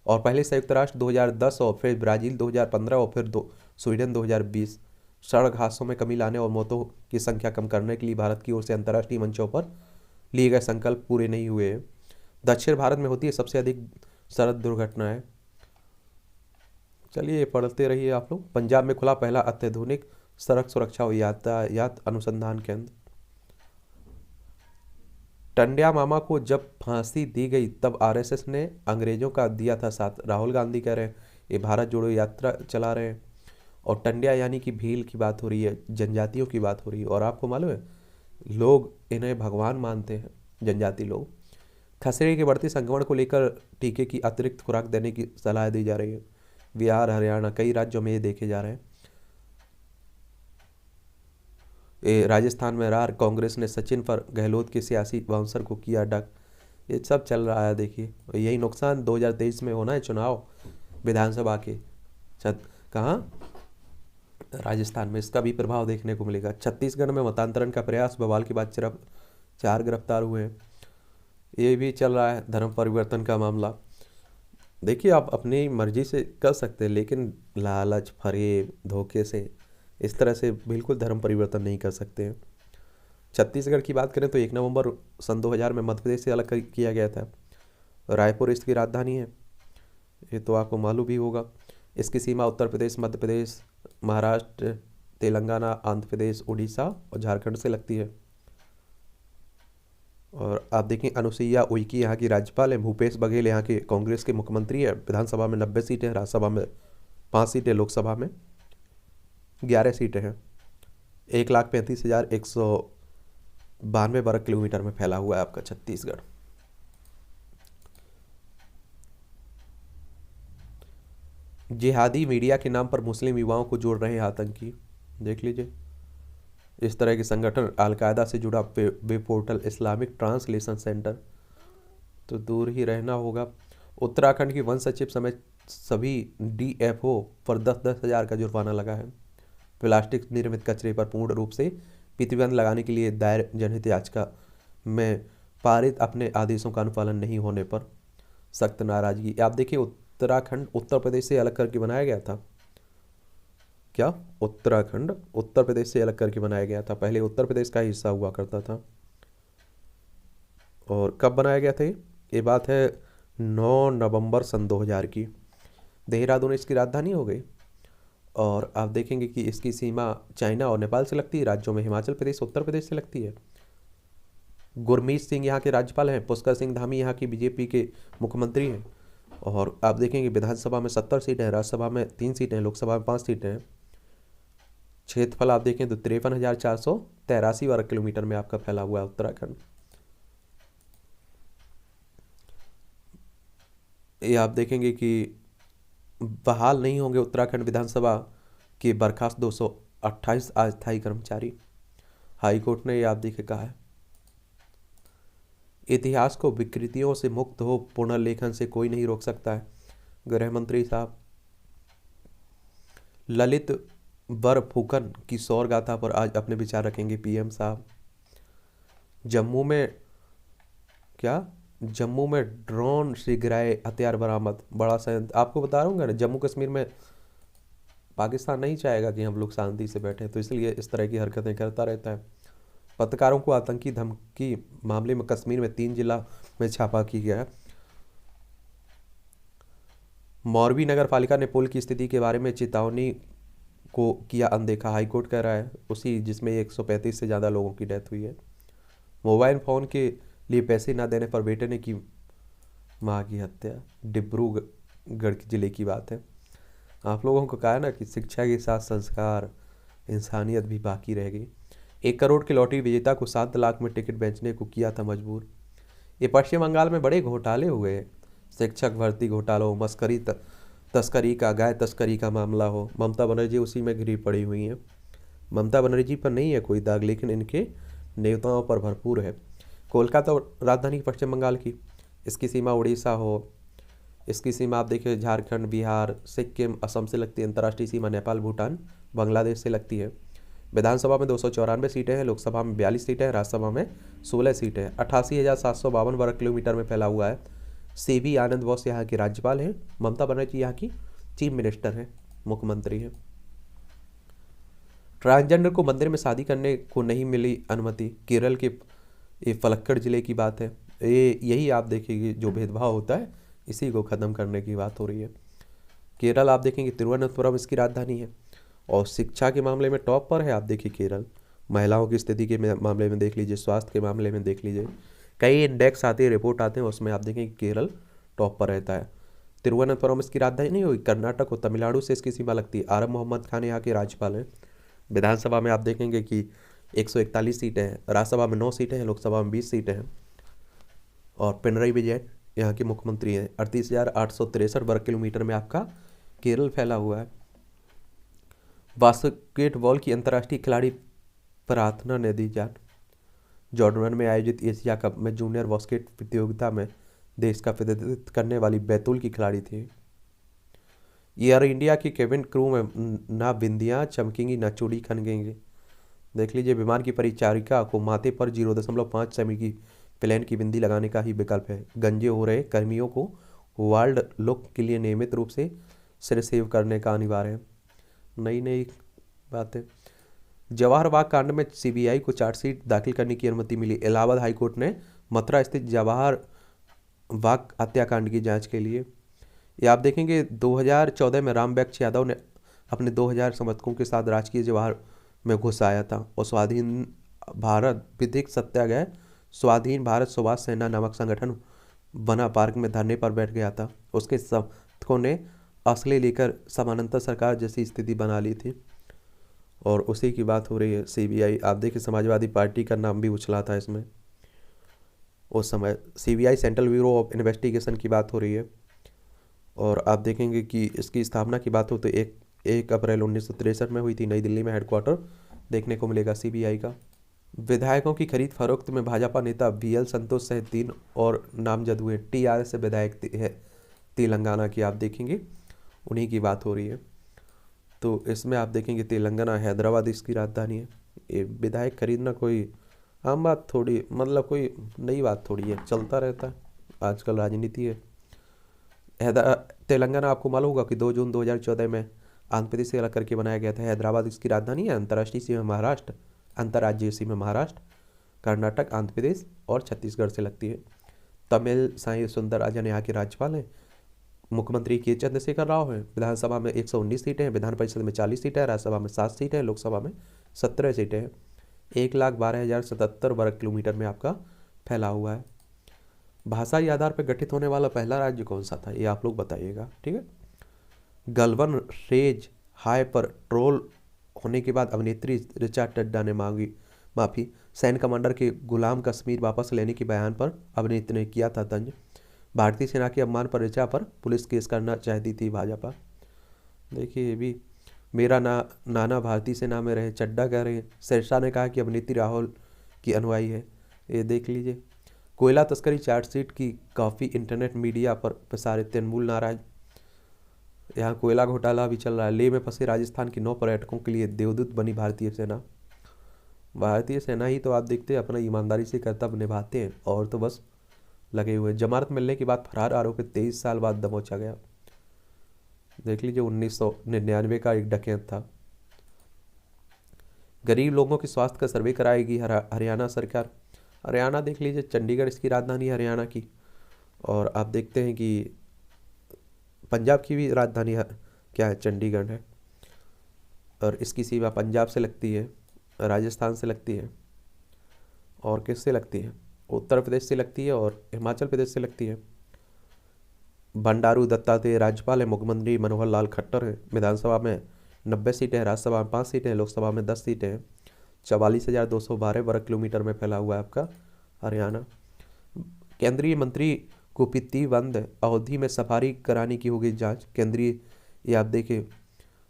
और पहले संयुक्त राष्ट्र 2010 और फिर ब्राज़ील 2015 और फिर स्वीडन 2020। सड़क हादसों में कमी लाने और मौतों की संख्या कम करने के लिए भारत की ओर से अंतर्राष्ट्रीय मंचों पर लिए गए संकल्प पूरे नहीं हुए हैं। दक्षिण भारत में होती है सबसे अधिक सड़क दुर्घटनाएं। चलिए पढ़ते रहिए आप लोग। पंजाब में खुला पहला अत्याधुनिक सड़क सुरक्षा और यातायात अनुसंधान केंद्र। टंड्या मामा को जब फांसी दी गई तब आरएसएस ने अंग्रेजों का दिया था साथ। राहुल गांधी कह रहे हैं ये भारत जोड़ो यात्रा चला रहे हैं। और टंड्या यानी कि भील की बात हो रही है, जनजातियों की बात हो रही है। और आपको मालूम है लोग इन्हें भगवान मानते हैं जनजाति लोग। खसरे के बढ़ते संक्रमण को लेकर टीके की अतिरिक्त खुराक देने की सलाह दी जा रही है। बिहार, हरियाणा, कई राज्यों में ये देखे जा रहे हैं। राजस्थान में रार कांग्रेस ने सचिन पर गहलोत के सियासी बाउंसर को किया डक। ये सब चल रहा है देखिए। यही नुकसान 2023 में होना है चुनाव विधानसभा के। कहाँ? राजस्थान में इसका भी प्रभाव देखने को मिलेगा। छत्तीसगढ़ में मतांतरण का प्रयास, बवाल के बाद सिर्फ 4 गिरफ्तार हुए हैं। ये भी चल रहा है धर्म परिवर्तन का मामला। देखिए आप अपनी मर्जी से कर सकते हैं, लेकिन लालच, फरेब, धोखे से इस तरह से बिल्कुल धर्म परिवर्तन नहीं कर सकते हैं। छत्तीसगढ़ की बात करें तो 1 नवंबर सन 2000 में मध्य प्रदेश से अलग किया गया था। रायपुर इसकी राजधानी है, ये तो आपको मालूम भी होगा। इसकी सीमा उत्तर प्रदेश, मध्य प्रदेश, महाराष्ट्र, तेलंगाना, आंध्र प्रदेश, उड़ीसा और झारखंड से लगती है। और आप देखें अनुसुईया उइके यहाँ की राज्यपाल है। भूपेश बघेल यहाँ के कांग्रेस के मुख्यमंत्री है। विधानसभा में 90 सीटें, राज्यसभा में 5 सीटें, लोकसभा में 11 सीटें हैं। 1,35,192 वर्ग किलोमीटर में फैला हुआ है आपका छत्तीसगढ़। जिहादी मीडिया के नाम पर मुस्लिम युवाओं को जोड़ रहे हैं आतंकी। देख लीजिए इस तरह के संगठन। अलकायदा से जुड़ा web portal Islamic translation centre, तो दूर ही रहना होगा। उत्तराखंड की वन सचिव समेत सभी डीएफओ पर 10-10 हज़ार का जुर्माना लगा है। प्लास्टिक निर्मित कचरे पर पूर्ण रूप से प्रतिबंध लगाने के लिए दायर जनहित याचिका में पारित अपने आदेशों का अनुपालन नहीं होने पर सख्त नाराजगी। आप देखिए उत्तराखंड उत्तर प्रदेश से अलग करके बनाया गया था। क्या? उत्तराखंड उत्तर प्रदेश से अलग करके बनाया गया था। पहले उत्तर प्रदेश का हिस्सा हुआ करता था। और कब बनाया गया था ये बात है 9 नवंबर सन 2000 की। देहरादून इसकी राजधानी हो गई। और आप देखेंगे कि इसकी सीमा चाइना और नेपाल से लगती है। राज्यों में हिमाचल प्रदेश, उत्तर प्रदेश से लगती है। गुरमीत सिंह यहाँ के राज्यपाल हैं। पुष्कर सिंह धामी यहाँ की बीजेपी के मुख्यमंत्री हैं। और आप देखेंगे विधानसभा में 70 सीटें हैं, राज्यसभा में 3 सीटें हैं, लोकसभा में 5 सीटें हैं। क्षेत्रफल आप देखें तो 53,483 वर्ग किलोमीटर में आपका फैला हुआ है उत्तराखंड। ये आप देखेंगे कि बहाल नहीं होंगे उत्तराखंड विधानसभा के बर्खास्त 228 अस्थायी कर्मचारी। हाईकोर्ट ने ये आप देखे कहा है इतिहास को विकृतियों से मुक्त हो पुनर्लेखन से कोई नहीं रोक सकता है। गृह मंत्री साहब। ललित बरफुकन की सौर गाथा पर आज अपने विचार रखेंगे पीएम साहब। जम्मू में ड्रोन से गिराए हथियार बरामद, बड़ा संयंत्र। आपको बता रहा हूँ ना, जम्मू कश्मीर में पाकिस्तान नहीं चाहेगा कि हम लोग शांति से बैठे, तो इसलिए इस तरह की हरकतें करता रहता है। पत्रकारों को आतंकी धमकी मामले में कश्मीर में 3 जिला में छापा किया गया है। मोरबी नगर पालिका ने पुल की स्थिति के बारे में चेतावनी को किया अनदेखा। हाईकोर्ट कह रहा है उसी जिसमें 135 से ज़्यादा लोगों की डेथ हुई है। मोबाइल फ़ोन के लिए पैसे ना देने पर बेटे ने की मां की हत्या। डिब्रूगढ़ जिले की बात है। आप लोगों को कहा ना कि शिक्षा के साथ संस्कार, इंसानियत भी बाकी रह गई। 1 करोड़ की लॉटरी विजेता को 7 लाख में टिकट बेचने को किया था मजबूर। ये पश्चिम बंगाल में बड़े घोटाले हुए हैं। शिक्षक भर्ती घोटाला हो, तस्करी का, गाय तस्करी का मामला हो। ममता बनर्जी उसी में घिरी पड़ी हुई हैं। ममता बनर्जी पर नहीं है कोई दाग, लेकिन इनके नेताओं पर भरपूर है। कोलकाता राजधानी पश्चिम बंगाल की, इसकी सीमा उड़ीसा हो, इसकी सीमा आप देखिए झारखंड, बिहार, सिक्किम, असम से लगती है। अंतर्राष्ट्रीय सीमा नेपाल, भूटान, बांग्लादेश से लगती है। विधानसभा में 294 सीटें हैं, लोकसभा में 42 सीटें हैं, राज्यसभा में 16 सीटें हैं। 88,752 वर्ग किलोमीटर में फैला हुआ है। सीवी आनंद बोस यहाँ के राज्यपाल हैं। ममता बनर्जी यहाँ की चीफ मिनिस्टर हैं, मुख्यमंत्री हैं। ट्रांसजेंडर को मंदिर में शादी करने को नहीं मिली अनुमति। केरल के ये पलक्कड़ जिले की बात है। यही आप देखेंगे जो भेदभाव होता है इसी को ख़त्म करने की बात हो रही है। केरल आप देखेंगे तिरुवनंतपुरम इसकी राजधानी है। और शिक्षा के मामले में टॉप पर है आप देखिए केरल। महिलाओं की स्थिति के मामले में देख लीजिए, स्वास्थ्य के मामले में देख लीजिए, कई इंडेक्स आते हैं, रिपोर्ट आते हैं, उसमें आप देखें केरल टॉप पर रहता है। तिरुवनंतपुरम इसकी राजधानी नहीं हुई, कर्नाटक और तमिलनाडु से इसकी सीमा लगती है। आरब मोहम्मद खान यहाँ के राज्यपाल हैं। विधानसभा में आप देखेंगे कि 141 सीटें हैं, राज्यसभा में 9 सीटें हैं, लोकसभा में 20 सीटें हैं। और पिनरई विजयन यहाँ के मुख्यमंत्री हैं। 38,863 वर्ग किलोमीटर में आपका केरल फैला हुआ है। बास्केटबॉल की अंतर्राष्ट्रीय खिलाड़ी प्रार्थना नदी जाट जॉर्डन में आयोजित एशिया कप में जूनियर बास्केट प्रतियोगिता में देश का प्रतिनिधित्व करने वाली बैतूल की खिलाड़ी थी। एयर इंडिया की केबिन क्रू में ना बिंदियाँ चमकेंगी ना चूड़ी खनकेंगी। देख लीजिए, विमान की परिचारिका को माथे पर 0.5 सेमी की प्लेन की बिंदी लगाने का ही विकल्प है। गंजे हो रहे कर्मियों को वर्ल्ड लुक के लिए नियमित रूप से सिर सेव करने का अनिवार्य है। नई नई बातें। जवाहर बाग कांड में सीबीआई को चार्जशीट दाखिल करने की अनुमति मिली। इलाहाबाद हाईकोर्ट ने मथुरा स्थित जवाहर बाग हत्याकांड की जांच के लिए, ये आप देखेंगे 2014 में राम बख्श यादव ने अपने 2000 समर्थकों के साथ राजकीय जवाहर में घुस आया था और स्वाधीन भारत विधिक सत्याग्रह स्वाधीन भारत सुभाष सेना नामक संगठन बना पार्क में धरने पर बैठ गया था। उसके समर्थकों ने असले लेकर समानांतर सरकार जैसी स्थिति बना ली थी और उसी की बात हो रही है। सीबीआई आप देखिए, समाजवादी पार्टी का नाम भी उछला था इसमें उस समय। CBI central bureau of investigation की बात हो रही है। और आप देखेंगे कि इसकी स्थापना की बात हो तो 1 अप्रैल 1963 में हुई थी। नई दिल्ली में हेडक्वार्टर देखने को मिलेगा सीबीआई का। विधायकों की खरीद फरोख्त में भाजपा नेता बीएल संतोष सहित 3 और नामजद हुए। टीआरएस से विधायक है तेलंगाना की, आप देखेंगे उन्हीं की बात हो रही है। तो इसमें आप देखेंगे तेलंगाना हैदराबाद इसकी राजधानी है। ये विधायक खरीदना कोई आम बात थोड़ी, मतलब कोई नई बात थोड़ी है, चलता रहता है, आजकल राजनीति है। तेलंगाना आपको मालूम होगा कि 2 जून 2014 में आंध्र प्रदेश से अलग करके बनाया गया था। हैदराबाद इसकी राजधानी है। अंतर्राष्ट्रीय सीमा महाराष्ट्र, अंतर्राज्यीय सीमा महाराष्ट्र, कर्नाटक, आंध्र प्रदेश और छत्तीसगढ़ से लगती है। तमिल साई सुंदरराजन यहाँ के राज्यपाल हैं। मुख्यमंत्री के चंद्रशेखर राव हैं। विधानसभा में 119 सीटें हैं, विधान परिषद में 40 सीटें हैं, राज्यसभा में 7 सीटें हैं, लोकसभा में 17 सीटें हैं। 1,12,077 वर्ग किलोमीटर में आपका फैला हुआ है। भाषाई आधार पर गठित होने वाला पहला राज्य कौन सा था, ये आप लोग बताइएगा, ठीक है। गलवन रेज हाई पर ट्रोल होने के बाद अभिनेत्री ऋचा चड्ढा ने मांगी माफ़ी। सैन्य कमांडर के गुलाम कश्मीर वापस लेने के बयान पर अभिनेत्री ने किया था तंज। भारतीय सेना के अपमान पर ऋचा पर पुलिस केस करना चाहती थी भाजपा। देखिए ये भी, मेरा नाना भारतीय सेना में रहे, चड्ढा कह रहे हैं। शेरशाह ने कहा कि अभिनेत्री राहुल की अनुयायी है, ये देख लीजिए। कोयला तस्करी चार्जशीट की काफ़ी इंटरनेट मीडिया पर प्रसारित, तृणमूल नाराज। यहाँ कोयला घोटाला भी चल रहा है। लेह में फंसे राजस्थान के 9 पर्यटकों के लिए देवदूत बनी भारतीय सेना। भारतीय सेना ही तो आप देखते हैं अपना ईमानदारी से कर्तव्य निभाते हैं, और तो बस लगे हुए। जमानत मिलने के बाद फरार आरोपी 23 साल बाद दबोचा गया। देख लीजिए, 1999 का एक डकैत था। गरीब लोगों के स्वास्थ्य का सर्वे कराएगी हरियाणा सरकार। हरियाणा देख लीजिए, चंडीगढ़ इसकी राजधानी है हरियाणा की। और आप देखते हैं कि पंजाब की भी राजधानी क्या है, चंडीगढ़ है। और इसकी सीमा पंजाब से लगती है, राजस्थान से लगती है, और किससे लगती है, उत्तर प्रदेश से लगती है और हिमाचल प्रदेश से लगती है। बंडारू दत्तात्रेय राज्यपाल है। मुख्यमंत्री मनोहर लाल खट्टर है। विधानसभा में 90 सीटें हैं, राज्यसभा में 5 सीटें हैं, लोकसभा में 10 सीटें हैं। 44,212 वर्ग किलोमीटर में फैला हुआ है आपका हरियाणा। केंद्रीय मंत्री को प्रतिबंध अवधि में सफारी कराने की होगी जांच। केंद्रीय, ये आप देखिए,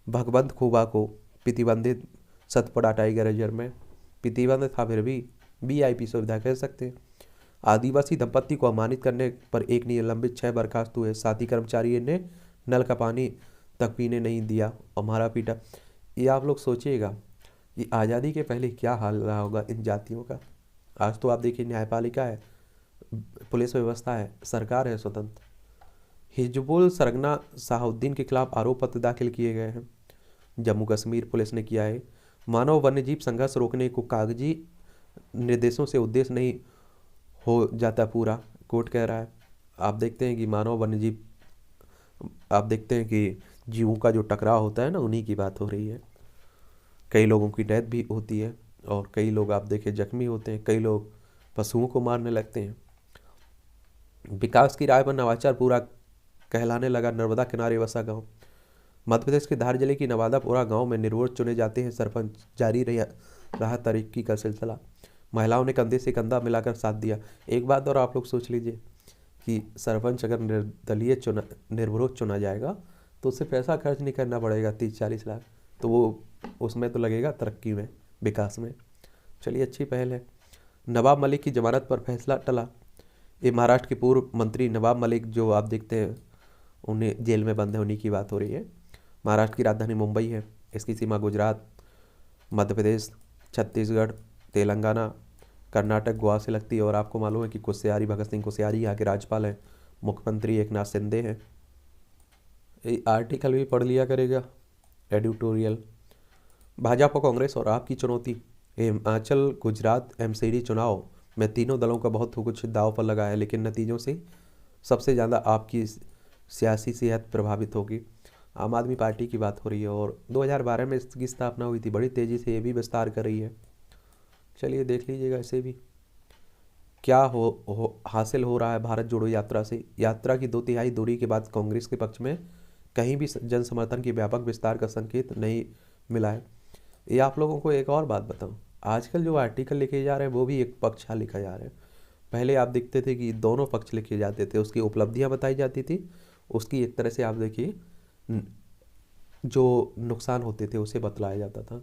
भगवंत खुबा को प्रतिबंधित सत्र पर हटाई गया रिजर्व में। प्रतिबंध था, फिर भी वीआईपी सुविधा कह सकते हैं। आदिवासी दंपत्ति को अपमानित करने पर एक निलंबित 6 बर्खास्त हुए। साथी कर्मचारी ने नल का पानी तक पीने नहीं दिया और मारा पीटा। ये आप लोग सोचिएगा कि आज़ादी के पहले क्या हाल रहा होगा इन जातियों का। आज तो आप देखिए, न्यायपालिका है, पुलिस व्यवस्था है, सरकार है स्वतंत्र। हिजबुल सरगना साहुद्दीन के खिलाफ आरोप पत्र दाखिल किए गए हैं। जम्मू कश्मीर पुलिस ने किया है। मानव वन्यजीव संघर्ष रोकने को कागजी निर्देशों से उद्देश्य नहीं हो जाता पूरा, कोर्ट कह रहा है। आप देखते हैं कि मानव वन्यजीव, आप देखते हैं कि जीवों का जो टकराव होता है ना, उन्हीं की बात हो रही है। कई लोगों की डेथ भी होती है और कई लोग आप देखें जख्मी होते हैं, कई लोग पशुओं को मारने लगते हैं। विकास की राह पर नवाचार पूरा कहलाने लगा नर्मदा किनारे बसा गांव। मध्य प्रदेश के धार जिले की नवादापुरा गांव में निर्विरोध चुने जाते हैं सरपंच। जारी रहा तरक्की का सिलसिला। महिलाओं ने कंधे से कंधा मिलाकर साथ दिया। एक बात और आप लोग सोच लीजिए कि सरपंच अगर निर्विरोध चुना जाएगा तो उससे पैसा खर्च नहीं करना पड़ेगा 30-40 लाख, तो वो उसमें तो लगेगा तरक्की में, विकास में। चलिए, अच्छी पहल है। नवाब मलिक की जमानत पर फैसला टला। ये महाराष्ट्र के पूर्व मंत्री नवाब मलिक जो आप देखते हैं उन्हें जेल में बंद होने की बात हो रही है। महाराष्ट्र की राजधानी मुंबई है। इसकी सीमा गुजरात, मध्य प्रदेश, छत्तीसगढ़, तेलंगाना, कर्नाटक, गोवा से लगती है। और आपको मालूम है कि कोश्यारी, भगत सिंह कोश्यारी यहाँ के राज्यपाल हैं। मुख्यमंत्री एकनाथ शिंदे हैं। ये आर्टिकल भी पढ़ लिया करेगा, एडिटोरियल। भाजपा, कांग्रेस और आप की चुनौती। हिमाचल, गुजरात, एमसीडी चुनाव में तीनों दलों का बहुत कुछ दांव पर लगा है, लेकिन नतीजों से सबसे ज़्यादा आपकी सियासी सेहत प्रभावित होगी। आम आदमी पार्टी की बात हो रही है और 2012 में इसकी स्थापना हुई थी। बड़ी तेज़ी से ये भी विस्तार कर रही है। चलिए, देख लीजिएगा इसे भी। क्या हासिल हो रहा है भारत जोड़ो यात्रा से। यात्रा की 2/3 दूरी के बाद कांग्रेस के पक्ष में कहीं भी जन समर्थन के व्यापक विस्तार का संकेत नहीं मिला है। ये आप लोगों को एक और बात बताऊं, आजकल जो आर्टिकल लिखे जा रहे हैं वो भी एक पक्ष लिखा जा रहा है। पहले आप देखते थे कि दोनों पक्ष लिखे जाते थे, उसकी उपलब्धियां बताई जाती थी, उसकी एक तरह से आप देखिए जो नुकसान होते थे उसे बतलाया जाता था।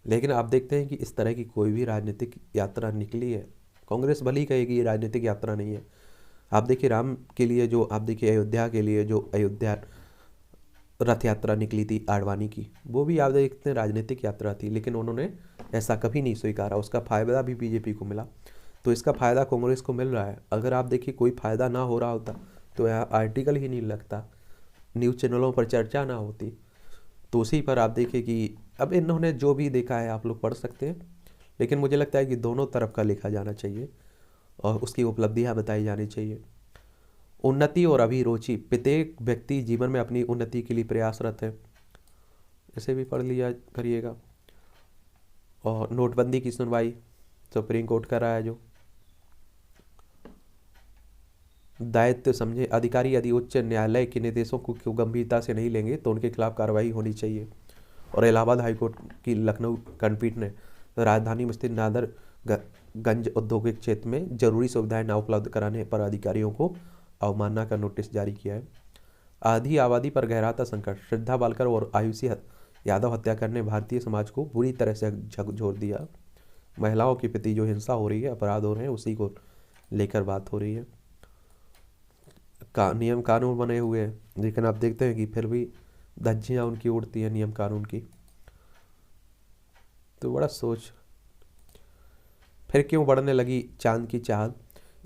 लेकिन आप देखते हैं कि इस तरह की कोई भी राजनीतिक यात्रा निकली है। कांग्रेस भले ही कहेगी ये राजनीतिक यात्रा नहीं है। आप देखिए राम के लिए जो आप देखिए अयोध्या के लिए जो अयोध्या रथ यात्रा निकली थी आडवाणी की, वो भी आप देखते हैं राजनीतिक यात्रा थी, लेकिन उन्होंने ऐसा कभी नहीं स्वीकारा। उसका फायदा भी बीजेपी को मिला, तो इसका फायदा कांग्रेस को मिल रहा है। अगर आप देखिए कोई फायदा ना हो रहा होता तो यहाँ आर्टिकल ही नहीं लगता, न्यूज़ चैनलों पर चर्चा ना होती। तो उसी पर आप देखिए कि अब इन्होंने जो भी देखा है आप लोग पढ़ सकते हैं, लेकिन मुझे लगता है कि दोनों तरफ का लिखा जाना चाहिए और उसकी उपलब्धियां बताई जानी चाहिए। उन्नति और अभिरुचि। प्रत्येक व्यक्ति जीवन में अपनी उन्नति के लिए प्रयासरत है। इसे भी पढ़ लिया करिएगा। और नोटबंदी की सुनवाई सुप्रीम कोर्ट कर रहा है। जो दायित्व समझे। अधिकारी यदि उच्च न्यायालय के निर्देशों को क्यों गंभीरता से नहीं लेंगे तो उनके खिलाफ कार्रवाई होनी चाहिए। और इलाहाबाद हाईकोर्ट की लखनऊ खंडपीठ ने राजधानी में स्थित नादरगंज औद्योगिक क्षेत्र में जरूरी सुविधाएं ना उपलब्ध कराने पर अधिकारियों को अवमानना का नोटिस जारी किया है। आधी आबादी पर गहराता संकट। श्रद्धा बालकर और आयुषी यादव हत्याकांड ने भारतीय समाज को बुरी तरह से झकझोर दिया। महिलाओं के प्रति जो हिंसा हो रही है, अपराध हो रहे हैं, उसी को लेकर बात हो रही है। नियम कानून बने हुए हैं, लेकिन आप देखते हैं कि फिर भी धज्जियाँ उनकी उड़ती हैं नियम कानून की। तो बड़ा सोच। फिर क्यों बढ़ने लगी चांद की चाहत।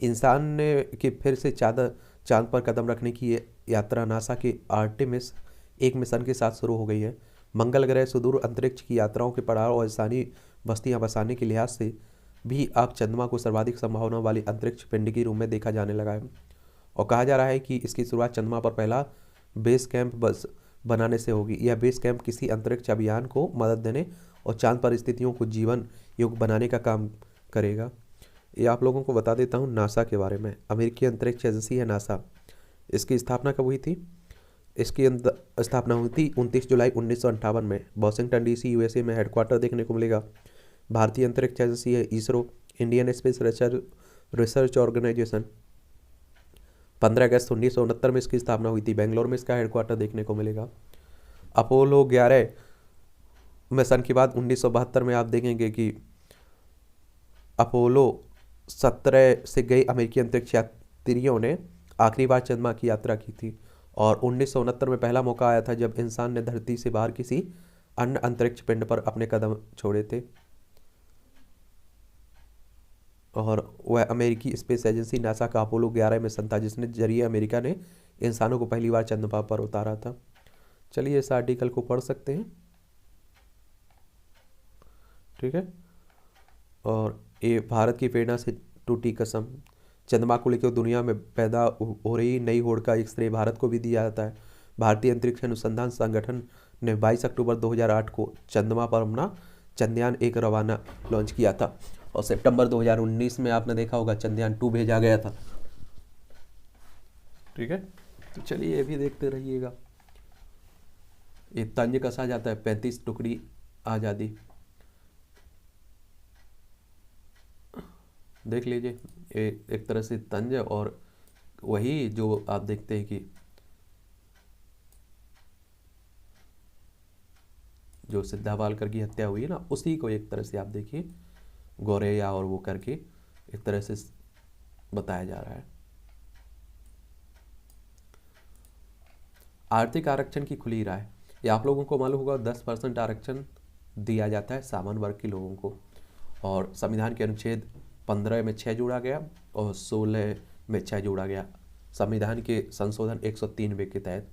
इंसान ने कि फिर से चांद पर कदम रखने की यात्रा नासा के आर्टेमिस 1 मिशन के साथ शुरू हो गई है। मंगल ग्रह सुदूर अंतरिक्ष की यात्राओं के पड़ाव और इंसानी बस्तियां बसाने के लिहाज से भी अब चंद्रमा को सर्वाधिक संभावना वाली अंतरिक्ष पिंड के रूप में देखा जाने लगा है। और कहा जा रहा है कि इसकी शुरुआत चंद्रमा पर पहला बेस कैंप बनाने से होगी। यह बेस कैंप किसी अंतरिक्ष अभियान को मदद देने और चांद पर स्थितियों को जीवन योग्य बनाने का काम करेगा। ये आप लोगों को बता देता हूँ नासा के बारे में। अमेरिकी अंतरिक्ष एजेंसी है नासा। इसकी स्थापना कब हुई थी? इसकी स्थापना हुई थी 29 जुलाई 1958 में। वॉशिंगटन DC USA में हेडक्वार्टर देखने को मिलेगा। भारतीय अंतरिक्ष एजेंसी है ISRO, Indian space research organisation. 15 अगस्त 1969 में इसकी स्थापना हुई थी। बेंगलोर में इसका हेडक्वार्टर देखने को मिलेगा। अपोलो 11 मिशन के बाद 1972 में आप देखेंगे कि अपोलो 17 से गए अमेरिकी अंतरिक्ष यात्रियों ने आखिरी बार चंद्रमा की यात्रा की थी। और 1969 में पहला मौका आया था जब इंसान ने धरती से बाहर किसी अन्य अंतरिक्ष पिंड पर अपने कदम छोड़े थे। और वह अमेरिकी स्पेस एजेंसी नासा का अपोलो 11 मिशन था, जिसने जरिए अमेरिका ने इंसानों को पहली बार चंद्रमा पर उतारा था। चलिए, इस आर्टिकल को पढ़ सकते हैं, ठीक है। और ये भारत की प्रेरणा से टूटी कसम। चंद्रमा को लेकर दुनिया में पैदा हो रही नई होड़ का एक श्रेय भारत को भी दिया जाता है। भारतीय अंतरिक्ष अनुसंधान संगठन ने 22 अक्टूबर 2008 को चंद्रमा पर अपना चंद्रयान 1 रवाना लॉन्च किया था। और सितंबर 2019 में आपने देखा होगा चंद्रयान 2 भेजा गया था। ठीक है, तो चलिए ये भी देखते रहिएगा। ये तंज कसा जाता है, 35 टुकड़ी आज़ादी, देख लीजिए। एक तरह से तंज, और वही जो आप देखते हैं कि जो सिद्धा बालकर की हत्या हुई है ना, उसी को एक तरह से आप देखिए गौरैया और वो करके एक तरह से बताया जा रहा है। आर्थिक आरक्षण की खुली राय, ये आप लोगों को मालूम होगा 10% आरक्षण दिया जाता है सामान्य वर्ग के लोगों को, और संविधान के अनुच्छेद 15 में 6 जोड़ा गया और 16 में 6 जोड़ा गया। संविधान के संशोधन 193 के तहत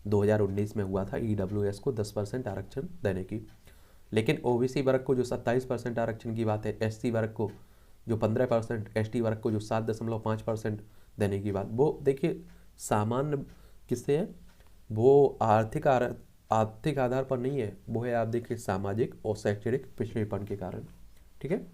2019 में हुआ था EWS को 10% आरक्षण देने की। लेकिन OBC वर्ग को जो 27% आरक्षण की बात है, SC वर्ग को जो 15%, ST वर्ग को जो 7.5% देने की बात, वो देखिए सामान्य किससे है, वो आर्थिक आधार पर नहीं है, वो है आप देखिए सामाजिक और शैक्षणिक पिछड़ेपन के कारण। ठीक है,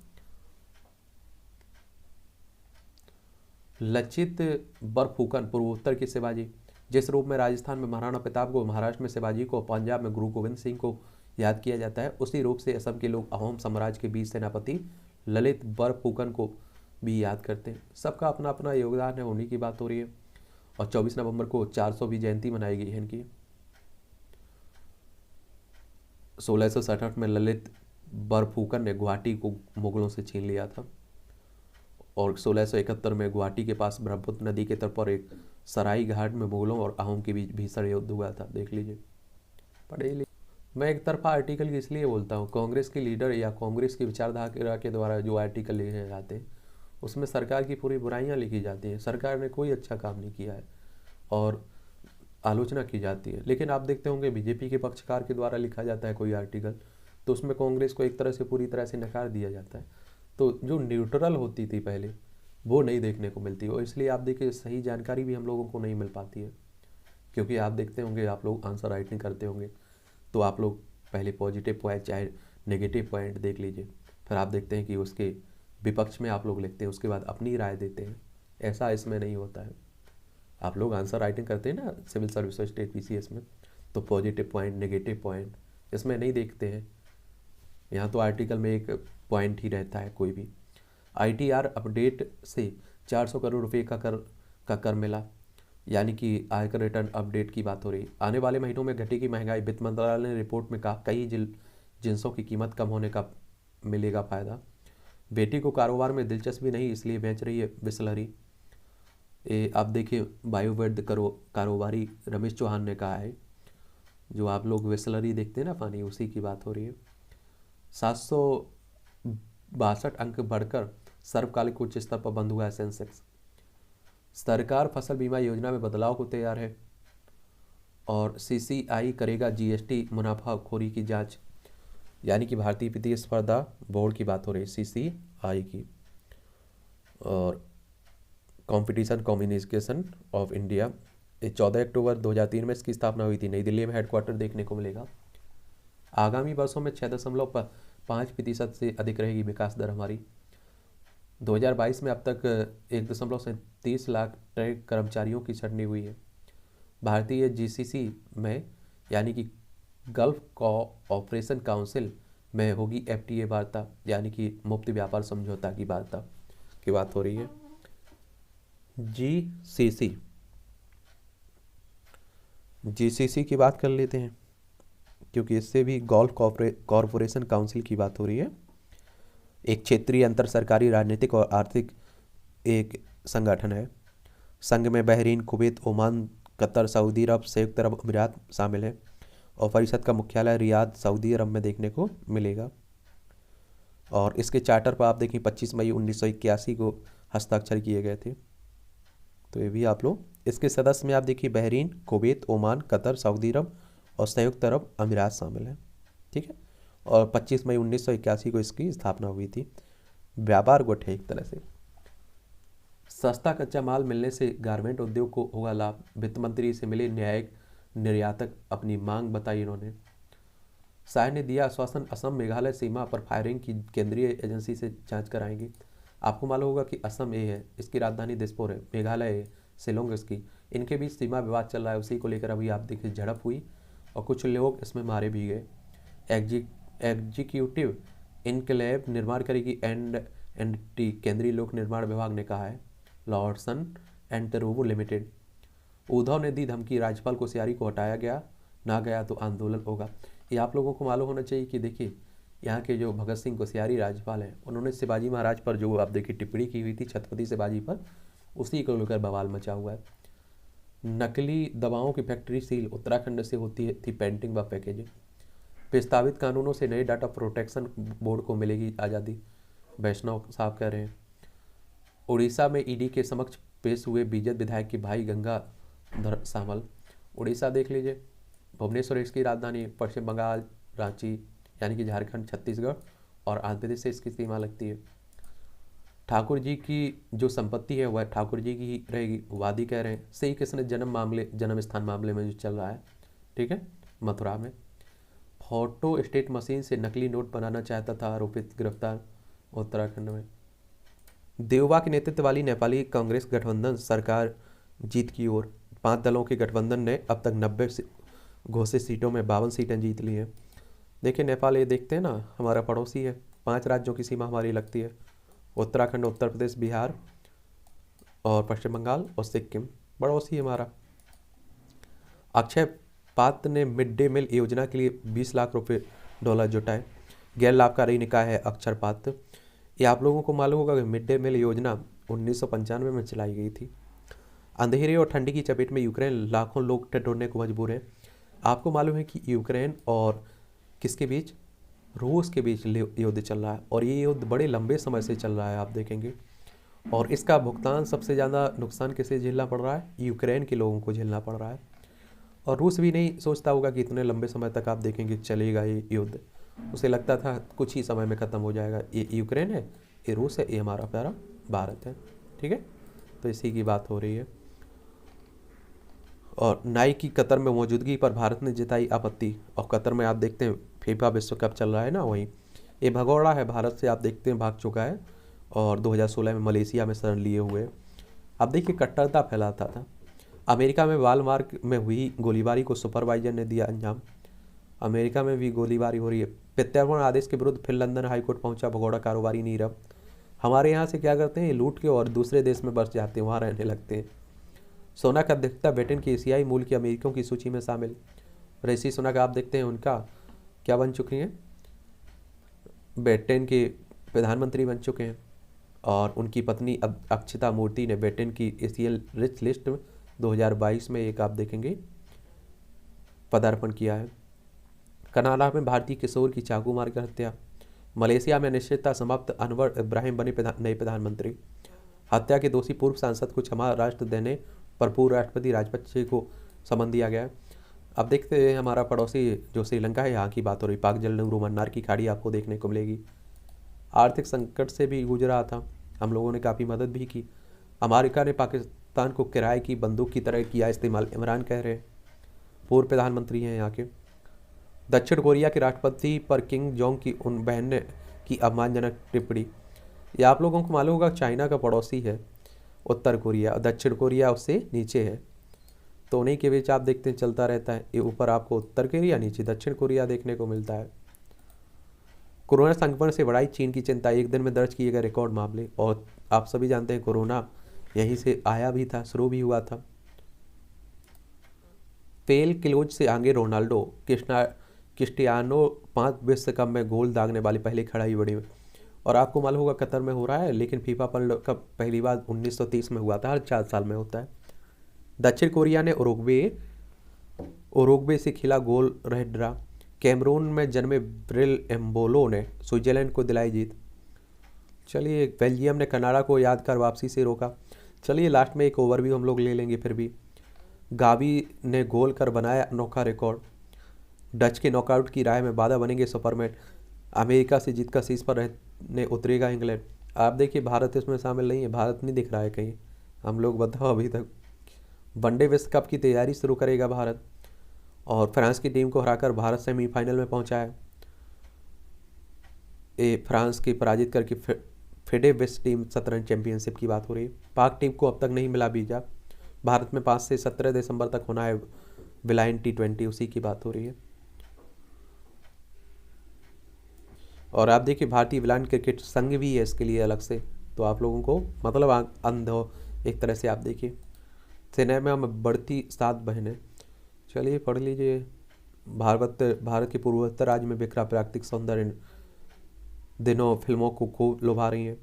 लचित बरफुकन पूर्वोत्तर के शिवाजी, जिस रूप में राजस्थान में महाराणा प्रताप को, महाराष्ट्र में शिवाजी को, पंजाब में गुरु गोविंद सिंह को याद किया जाता है, उसी रूप से असम के लोग अहोम साम्राज्य के 20 सेनापति ललित बरफुकन को भी याद करते हैं। सबका अपना अपना योगदान है, उन्हीं की बात हो रही है। और 24 नवंबर को 400वीं जयंती मनाई गई है इनकी। 1667 में ललित बरफुकन ने गुवाहाटी को मुगलों से छीन लिया था, और 1671 में गुवाहाटी के पास ब्रह्मपुत्र नदी के तट पर एक सराई घाट में मुगलों और अहोम के बीच भीषण युद्ध हुआ था। देख लीजिए, पढ़े लीजिए। मैं एक तरफा आर्टिकल इसलिए बोलता हूँ, कांग्रेस के लीडर या कांग्रेस की विचारधारा के द्वारा जो आर्टिकल लिखे जाते हैं उसमें सरकार की पूरी बुराइयां लिखी जाती हैं, सरकार ने कोई अच्छा काम नहीं किया है और आलोचना की जाती है। लेकिन आप देखते होंगे बीजेपी के पक्षकार के द्वारा लिखा जाता है कोई आर्टिकल, तो उसमें कांग्रेस को एक तरह से पूरी तरह से नकार दिया जाता है। तो जो न्यूट्रल होती थी पहले, वो नहीं देखने को मिलती, और इसलिए आप देखिए सही जानकारी भी हम लोगों को नहीं मिल पाती है। क्योंकि आप देखते होंगे, आप लोग आंसर राइटिंग करते होंगे, तो आप लोग पहले पॉजिटिव पॉइंट चाहे नेगेटिव पॉइंट देख लीजिए, फिर आप देखते हैं कि उसके विपक्ष में आप लोग लिखते हैं, उसके बाद अपनी राय देते हैं। ऐसा इसमें नहीं होता है। आप लोग आंसर राइटिंग करते हैं ना सिविल सर्विस स्टेट PCS में, तो पॉजिटिव पॉइंट नेगेटिव पॉइंट इसमें नहीं देखते हैं। यहाँ तो आर्टिकल में एक पॉइंट ही रहता है कोई भी। ITR अपडेट से 400 करोड़ रुपए का कर मिला, यानी कि आयकर रिटर्न अपडेट की बात हो रही। आने वाले महीनों में घटेगी महंगाई, वित्त मंत्रालय ने रिपोर्ट में कहा कई जिन्सों की कीमत कम होने का मिलेगा फायदा। बेटी को कारोबार में दिलचस्पी नहीं, इसलिए बेच रही है बिसलरी। आप देखिए बायोवेड कारोबारी रमेश चौहान ने कहा है, जो आप लोग बिसलरी देखते हैं ना पानी, उसी की बात हो रही है। 762 अंक बढ़कर सर्वकालिक उच्च स्तर पर बंद हुआ है सेंसेक्स। सरकार फसल बीमा योजना में बदलाव को तैयार है, और CCI करेगा GST मुनाफाखोरी की जांच, यानी कि भारतीय वित्तीय स्पर्धा बोर्ड की बात हो रही है CCI की। और कंपटीशन कम्युनिकेशन ऑफ इंडिया, 14 अक्टूबर 2003 में इसकी स्थापना हुई थी। नई दिल्ली में हेडक्वार्टर देखने को मिलेगा। आगामी वर्षों में 6.5% से अधिक रहेगी विकास दर हमारी। 2022 में अब तक 1.37 लाख ट्रेड कर्मचारियों की छटनी हुई है। भारतीय GCC में, यानी कि गल्फ कोऑपरेशन काउंसिल में होगी FTA वार्ता, यानी कि मुक्त व्यापार समझौता की वार्ता की बात हो रही है। GCC की बात कर लेते हैं, क्योंकि इससे भी गल्फ कॉरपोरेशन काउंसिल की बात हो रही है। एक क्षेत्रीय अंतर सरकारी राजनीतिक और आर्थिक एक संगठन है। संघ में बहरीन, कुवैत, ओमान, कतर, सऊदी अरब, संयुक्त अरब अमीरात शामिल है, और परिषद का मुख्यालय रियाद, सऊदी अरब में देखने को मिलेगा। और इसके चार्टर पर आप देखिए 25 मई 1981 को हस्ताक्षर किए गए थे। तो ये भी आप लोग, इसके सदस्य में आप देखिए बहरीन, कुवैत, ओमान, कतर, सऊदी अरब और संयुक्त अरब अमीरात शामिल हैं। ठीक है, और 25 मई 1981 को इसकी स्थापना हुई थी। व्यापार गुट है एक तरह से। सस्ता कच्चा माल मिलने से गारमेंट उद्योग को होगा लाभ, वित्त मंत्री से मिले न्यायिक निर्यातक, अपनी मांग बताई इन्होंने। शाह ने दिया आश्वासन, असम मेघालय सीमा पर फायरिंग की केंद्रीय एजेंसी से जांच कराएंगे। आपको मालूम होगा कि असम ये है, इसकी राजधानी दिसपुर है, मेघालय है शिलोंग इसकी, इनके बीच सीमा विवाद चल रहा है। उसी को लेकर अभी आप देखिए झड़प हुई और कुछ लोग इसमें मारे भी गए। एग्जीक्यूटिव इनक्लेव निर्माण करेगी एनडीटी, केंद्रीय लोक निर्माण विभाग ने कहा है। Larsen and Toubro limited. Uddhav ने दी धमकी, राज्यपाल कोश्यारी को हटाया गया ना गया तो आंदोलन होगा। ये आप लोगों को मालूम होना चाहिए कि देखिए यहाँ के जो भगत सिंह कोश्यारी राज्यपाल हैं, उन्होंने शिवाजी महाराज पर जो आप देखिए टिप्पणी की हुई थी छत्रपति शिवाजी पर, उसी को लेकर बवाल मचा हुआ है। नकली दवाओं की फैक्ट्री सील, उत्तराखंड से होती थी पेंटिंग व पैकेजिंग। प्रस्तावित कानूनों से नए डाटा प्रोटेक्शन बोर्ड को मिलेगी आज़ादी, वैष्णव साहब कह रहे हैं। उड़ीसा में ईडी के समक्ष पेश हुए बीजेपी विधायक के भाई गंगाधर सामल। उड़ीसा देख लीजिए, भुवनेश्वर इसकी राजधानी, पश्चिम बंगाल रांची यानी कि झारखंड, छत्तीसगढ़ और आंध्र प्रदेश से इसकी सीमा लगती है। ठाकुर जी की जो संपत्ति है वह ठाकुर जी की ही रहेगी, वादी कह रहे हैं। श्री कृष्ण जन्म स्थान मामले में जो चल रहा है, ठीक है, मथुरा में। फोटो स्टेट मशीन से नकली नोट बनाना चाहता था आरोपित गिरफ्तार, उत्तराखंड में। देवबा के नेतृत्व वाली नेपाली कांग्रेस गठबंधन सरकार जीत की ओर। 5 दलों के गठबंधन ने अब तक 90 घोषित सीटों में 52 सीटें जीत ली हैं। देखिए नेपाल, ये देखते हैं ना, हमारा पड़ोसी है। 5 राज्यों की सीमा हमारी लगती है, उत्तराखंड, उत्तर प्रदेश, बिहार और पश्चिम बंगाल और सिक्किम, पड़ोसी है हमारा। अक्षय पात्र ने मिड डे मील योजना के लिए 20 लाख रुपए डॉलर जुटाए। गैर लाभकारी निकाय है अक्षर पात्र। ये आप लोगों को मालूम होगा कि मिड डे मील योजना 1995 में चलाई गई थी। अंधेरे और ठंडी की चपेट में यूक्रेन, लाखों लोग टटोलने को मजबूर हैं। आपको मालूम है कि यूक्रेन और किसके बीच, रूस के बीच युद्ध चल रहा है और ये युद्ध बड़े लंबे समय से चल रहा है, आप देखेंगे। और इसका भुगतान सबसे ज़्यादा नुकसान किसे झेलना पड़ रहा है, यूक्रेन के लोगों को झेलना पड़ रहा है। और रूस भी नहीं सोचता होगा कि इतने लंबे समय तक आप देखेंगे चलेगा ये युद्ध। उसे लगता था कुछ ही समय में ख़त्म हो जाएगा। ये यूक्रेन है, ये रूस है, ये हमारा प्यारा भारत है, ठीक है। तो इसी की बात हो रही है। और नाइक की कतर में मौजूदगी पर भारत ने जताई आपत्ति। और कतर में आप देखते हैं फीफा विश्व कप चल रहा है ना, वहीं ये भगोड़ा है, भारत से आप देखते हैं भाग चुका है और 2016 में मलेशिया में शरण लिए हुए। अब देखिए कट्टरता फैलाता था। अमेरिका में वालमार्ट में हुई गोलीबारी को सुपरवाइजर ने दिया अंजाम। अमेरिका में भी गोलीबारी हो रही है। प्रत्यर्पण आदेश के विरुद्ध फिर लंदन हाईकोर्ट पहुंचा भगोड़ा कारोबारी नीरव। हमारे यहाँ से क्या करते हैं, लूट के और दूसरे देश में बस जाते हैं, वहाँ रहने लगते हैं। सोनाक अध्यक्षता ब्रिटेन की एशियाई मूल की अमेरिकियों की सूची में शामिल। ऋषि सुनक आप देखते हैं उनका क्या बन चुकी हैं, ब्रिटेन के प्रधानमंत्री बन चुके हैं। और उनकी पत्नी अक्षता मूर्ति ने ब्रिटेन की एशियन रिच लिस्ट में 2022 में एक आप देखेंगे पदार्पण किया है। कनाडा में भारतीय किशोर की चाकू मारकर हत्या। मलेशिया में अनिश्चितता समाप्त, अनवर इब्राहिम बने नए प्रधानमंत्री। हत्या के दोषी पूर्व सांसद को क्षमा राष्ट्र देने पर पूर्व राष्ट्रपति राजपक्षे को समन दिया गया। अब देखते हैं हमारा पड़ोसी जो श्रीलंका है, यहाँ की बात हो रही। पाक जल नेहरू मन्नार की खाड़ी आपको देखने को मिलेगी। आर्थिक संकट से भी गुजरा था, हम लोगों ने काफ़ी मदद भी की। अमेरिका ने पाकिस्तान को किराए की बंदूक की तरह किया इस्तेमाल, इमरान कह रहे हैं, पूर्व प्रधानमंत्री हैं यहाँ के। दक्षिण कोरिया के राष्ट्रपति पर किंग जोंग की उन बहन ने की अपमानजनक टिप्पणी। ये आप लोगों को मालूम होगा चाइना का पड़ोसी है उत्तर कोरिया, दक्षिण कोरिया उससे नीचे है, तो उन्हीं के बीच आप देखते हैं चलता रहता है। ये ऊपर आपको उत्तर कोरिया, नीचे दक्षिण कोरिया देखने को मिलता है। कोरोना संक्रमण से बढ़ाई चीन की चिंता, एक दिन में दर्ज किए गए रिकॉर्ड मामले। और आप सभी जानते हैं कोरोना यहीं से आया भी था, शुरू भी हुआ था। फेल क्लोज से आगे रोनाल्डो, क्रिस्टियानो 5 विश्व कप में गोल दागने वाली पहली खिलाड़ी बड़ी। और आपको मालूम होगा कतर में हो रहा है, लेकिन फीफा वर्ल्ड कप पहली बार 1930 में हुआ था, हर 4 साल में होता है। दक्षिण कोरिया ने उरुग्वे से खिला गोल रहे ड्रा। कैमरून में जन्मे ब्रिल एम्बोलो ने स्विट्जरलैंड को दिलाई जीत। चलिए, बेल्जियम ने कनाडा को याद कर वापसी से रोका। चलिए लास्ट में एक ओवर भी हम लोग ले लेंगे। फिर भी गावी ने गोल कर बनाया अनोखा रिकॉर्ड। डच के नॉकआउट की राह में बाधा बनेंगे सुपरमैन। अमेरिका से जीत का शीर्ष पर रहने उतरेगा इंग्लैंड। आप देखिए भारत इसमें शामिल नहीं है, भारत नहीं दिख रहा है कहीं। हम लोग बताओ अभी तक। वनडे विश्व कप की तैयारी शुरू करेगा भारत। और फ्रांस की टीम को हराकर भारत सेमीफाइनल में पहुंचा है। फ्रांस की पराजित करके फेडे वेस्ट टीम शतरंज चैंपियनशिप की बात हो रही है। पाक टीम को अब तक नहीं मिला वीजा। भारत में 5 से 17 दिसंबर तक होना है विलायन T20, उसी की बात हो रही है। और आप देखिए भारतीय विलायन क्रिकेट संघ भी है इसके लिए अलग से, तो आप लोगों को मतलब अंध हो एक तरह से। आप देखिए सिनेमा में बढ़ती 7 बहनें। चलिए पढ़ लीजिए। भारत के पूर्वोत्तर राज्य में बिखरा प्राकृतिक सौंदर्य दिनों फिल्मों को खूब लुभा रही हैं।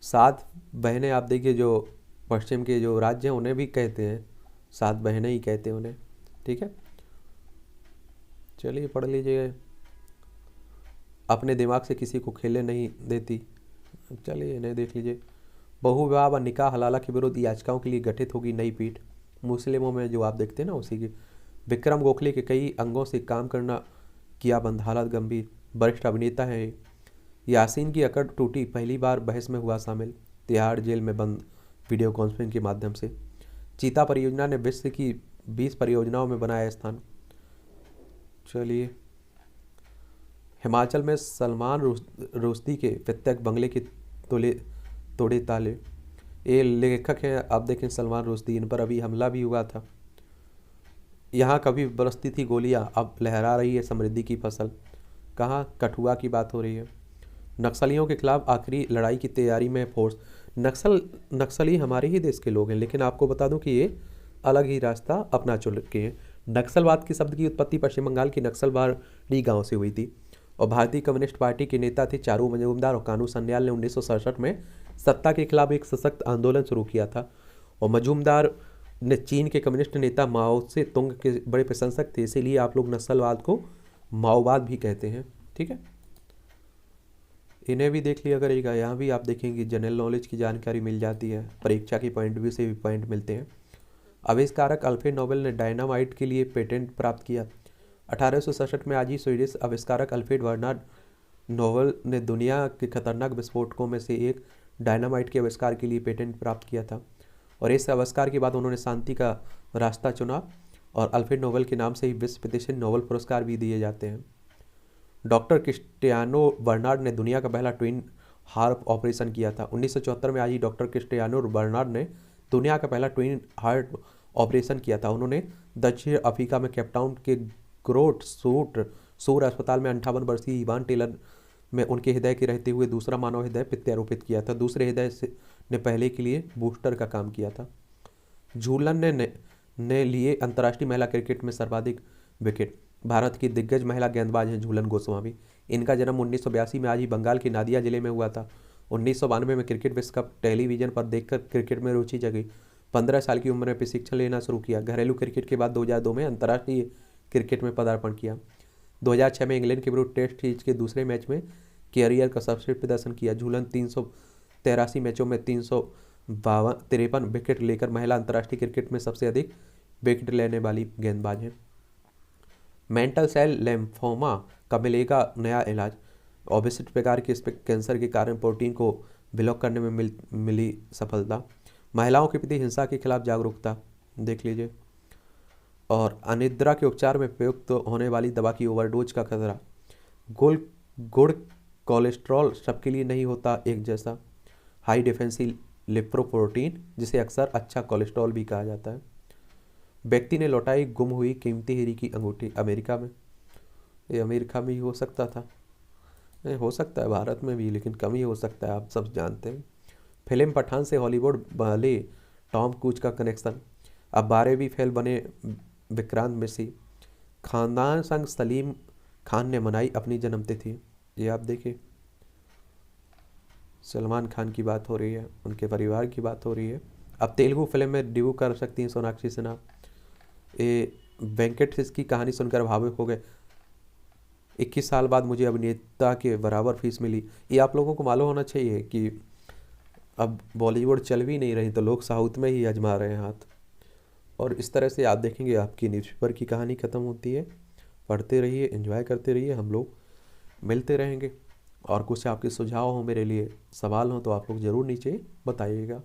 7 बहनें आप देखिए, जो पश्चिम के जो राज्य हैं उन्हें भी कहते हैं 7 बहनें ही कहते हैं उन्हें। ठीक है, चलिए पढ़ लीजिए। अपने दिमाग से किसी को खेलने नहीं देती। चलिए इन्हें देख लीजिए। बहुविवाह व निकाह हलाला के विरुद्ध याचिकाओं के लिए गठित होगी नई पीठ। मुस्लिमों में जो आप देखते हैं ना उसी की। विक्रम गोखले के कई अंगों से काम करना किया बंद, हालत गंभीर। वरिष्ठ अभिनेता है। यासीन की अकड़ टूटी, पहली बार बहस में हुआ शामिल। तिहाड़ जेल में बंद वीडियो कॉन्फ्रेंस के माध्यम से। चीता परियोजना ने विश्व की 20 परियोजनाओं में बनाया स्थान। चलिए हिमाचल में सलमान रुश्दी के प्रत्येक बंगले के तोड़े ताले। ये लेखक हैं आप देखें सलमान रुश्दी, इन पर अभी हमला भी हुआ था। यहाँ कभी बरसती थी गोलियाँ, अब लहरा रही है समृद्धि की फसल। कहाँ? कठुआ की बात हो रही है। नक्सलियों के खिलाफ आखिरी लड़ाई की तैयारी में फोर्स। नक्सली हमारे ही देश के लोग हैं, लेकिन आपको बता दूं कि ये अलग ही रास्ता अपना चुके हैं। नक्सलवाद के शब्द की उत्पत्ति पश्चिम बंगाल की नक्सलबाड़ी गांव से हुई थी और भारतीय कम्युनिस्ट पार्टी के नेता थे चारू मजूमदार और कानू सन्याल ने 1967 में सत्ता के खिलाफ एक सशक्त आंदोलन शुरू किया था। और मजूमदार ने चीन के कम्युनिस्ट नेता माओ से तुंग के बड़े प्रशंसक थे, इसीलिए आप लोग नक्सलवाद को माओवाद भी कहते हैं। ठीक है, इन्हें भी देख लिया करिएगा। यहाँ भी आप देखेंगे जनरल नॉलेज की जानकारी मिल जाती है, परीक्षा के पॉइंट व्यू से भी पॉइंट मिलते हैं। आविष्कारक अल्फ्रेड नोबेल ने डायनामाइट के लिए पेटेंट प्राप्त किया। 1867 में आज ही स्वीडिश आविष्कारक अल्फ्रेड बर्नार्ड नोबेल ने दुनिया के खतरनाक विस्फोटकों में से एक डायनामाइट के आविष्कार के लिए पेटेंट प्राप्त किया था। और इस आविष्कार के बाद उन्होंने शांति का रास्ता चुना और अल्फ्रेड नोबेल के नाम से ही विश्व प्रतिष्ठित नोबेल पुरस्कार भी दिए जाते हैं। डॉक्टर क्रिस्टियानो बर्नार्ड ने दुनिया का पहला ट्विन हार्ट ऑपरेशन किया था। 1974 में आज ही डॉक्टर क्रिस्टियानो बर्नार्ड ने दुनिया का पहला ट्विन हार्ट ऑपरेशन किया था। उन्होंने दक्षिण अफ्रीका में केपटाउन के ग्रोट सूर अस्पताल में 58 वर्षीय इवान टेलर में उनके हृदय के रहते हुए दूसरा मानव हृदय प्रत्यारोपित किया था। दूसरे हृदय ने पहले के लिए बूस्टर का काम किया था। झूलन ने लिए अंतर्राष्ट्रीय महिला क्रिकेट में सर्वाधिक विकेट। भारत की दिग्गज महिला गेंदबाज हैं झूलन गोस्वामी। इनका जन्म 1982 में आज ही बंगाल के नादिया जिले में हुआ था। 1992 में क्रिकेट विश्व कप टेलीविजन पर देखकर क्रिकेट में रुचि जगी। 15 साल की उम्र में प्रशिक्षण लेना शुरू किया। घरेलू क्रिकेट के बाद 2002 में अंतर्राष्ट्रीय क्रिकेट में पदार्पण किया। 2006 में इंग्लैंड के विरुद्ध टेस्ट सीरीज के दूसरे मैच में कैरियर का सर्वश्रेष्ठ प्रदर्शन किया। झूलन 383 मैचों में 353 विकेट लेकर महिला अंतर्राष्ट्रीय क्रिकेट में सबसे अधिक विकेट लेने वाली गेंदबाज हैं। मेंटल सेल लिम्फोमा का मिलेगा नया इलाज। ओबेसिटी प्रकार के कैंसर के कारण प्रोटीन को ब्लॉक करने में मिली सफलता। महिलाओं के प्रति हिंसा के खिलाफ जागरूकता देख लीजिए। और अनिद्रा के उपचार में प्रयुक्त होने वाली दवा की ओवरडोज का खतरा। गुड़ कोलेस्ट्रॉल सबके लिए नहीं होता एक जैसा। हाई डिफेंसी लिपोप्रोटीन, जिसे अक्सर अच्छा कोलेस्ट्रॉल भी कहा जाता है। व्यक्ति ने लौटाई गुम हुई कीमती हीरे की अंगूठी अमेरिका में। ये अमेरिका में ही हो सकता था, नहीं हो सकता है भारत में भी, लेकिन कम ही हो सकता है, आप सब जानते हैं। फिल्म पठान से हॉलीवुड वाले टॉम क्रूज का कनेक्शन। अब 12वीं फेल बने विक्रांत मिसी। खानदान संग सलीम खान ने मनाई अपनी जन्मतिथि। ये आप देखिए, सलमान खान की बात हो रही है, उनके परिवार की बात हो रही है। अब तेलुगु फिल्म में डेब्यू कर सकती हैं सोनाक्षी सिन्हा। ये वेंकट की कहानी सुनकर भावुक हो गए। 21 साल बाद मुझे अभिनेता के बराबर फीस मिली। ये आप लोगों को मालूम होना चाहिए कि अब बॉलीवुड चल भी नहीं रही तो लोग साउथ में ही आजमा रहे हैं हाथ। और इस तरह से आप देखेंगे आपकी न्यूज़पेपर की कहानी ख़त्म होती है। पढ़ते रहिए, एंजॉय करते रहिए, हम लोग मिलते रहेंगे। और कुछ आपके सुझाव हो मेरे लिए, सवाल हो तो आप लोग ज़रूर नीचे बताइएगा।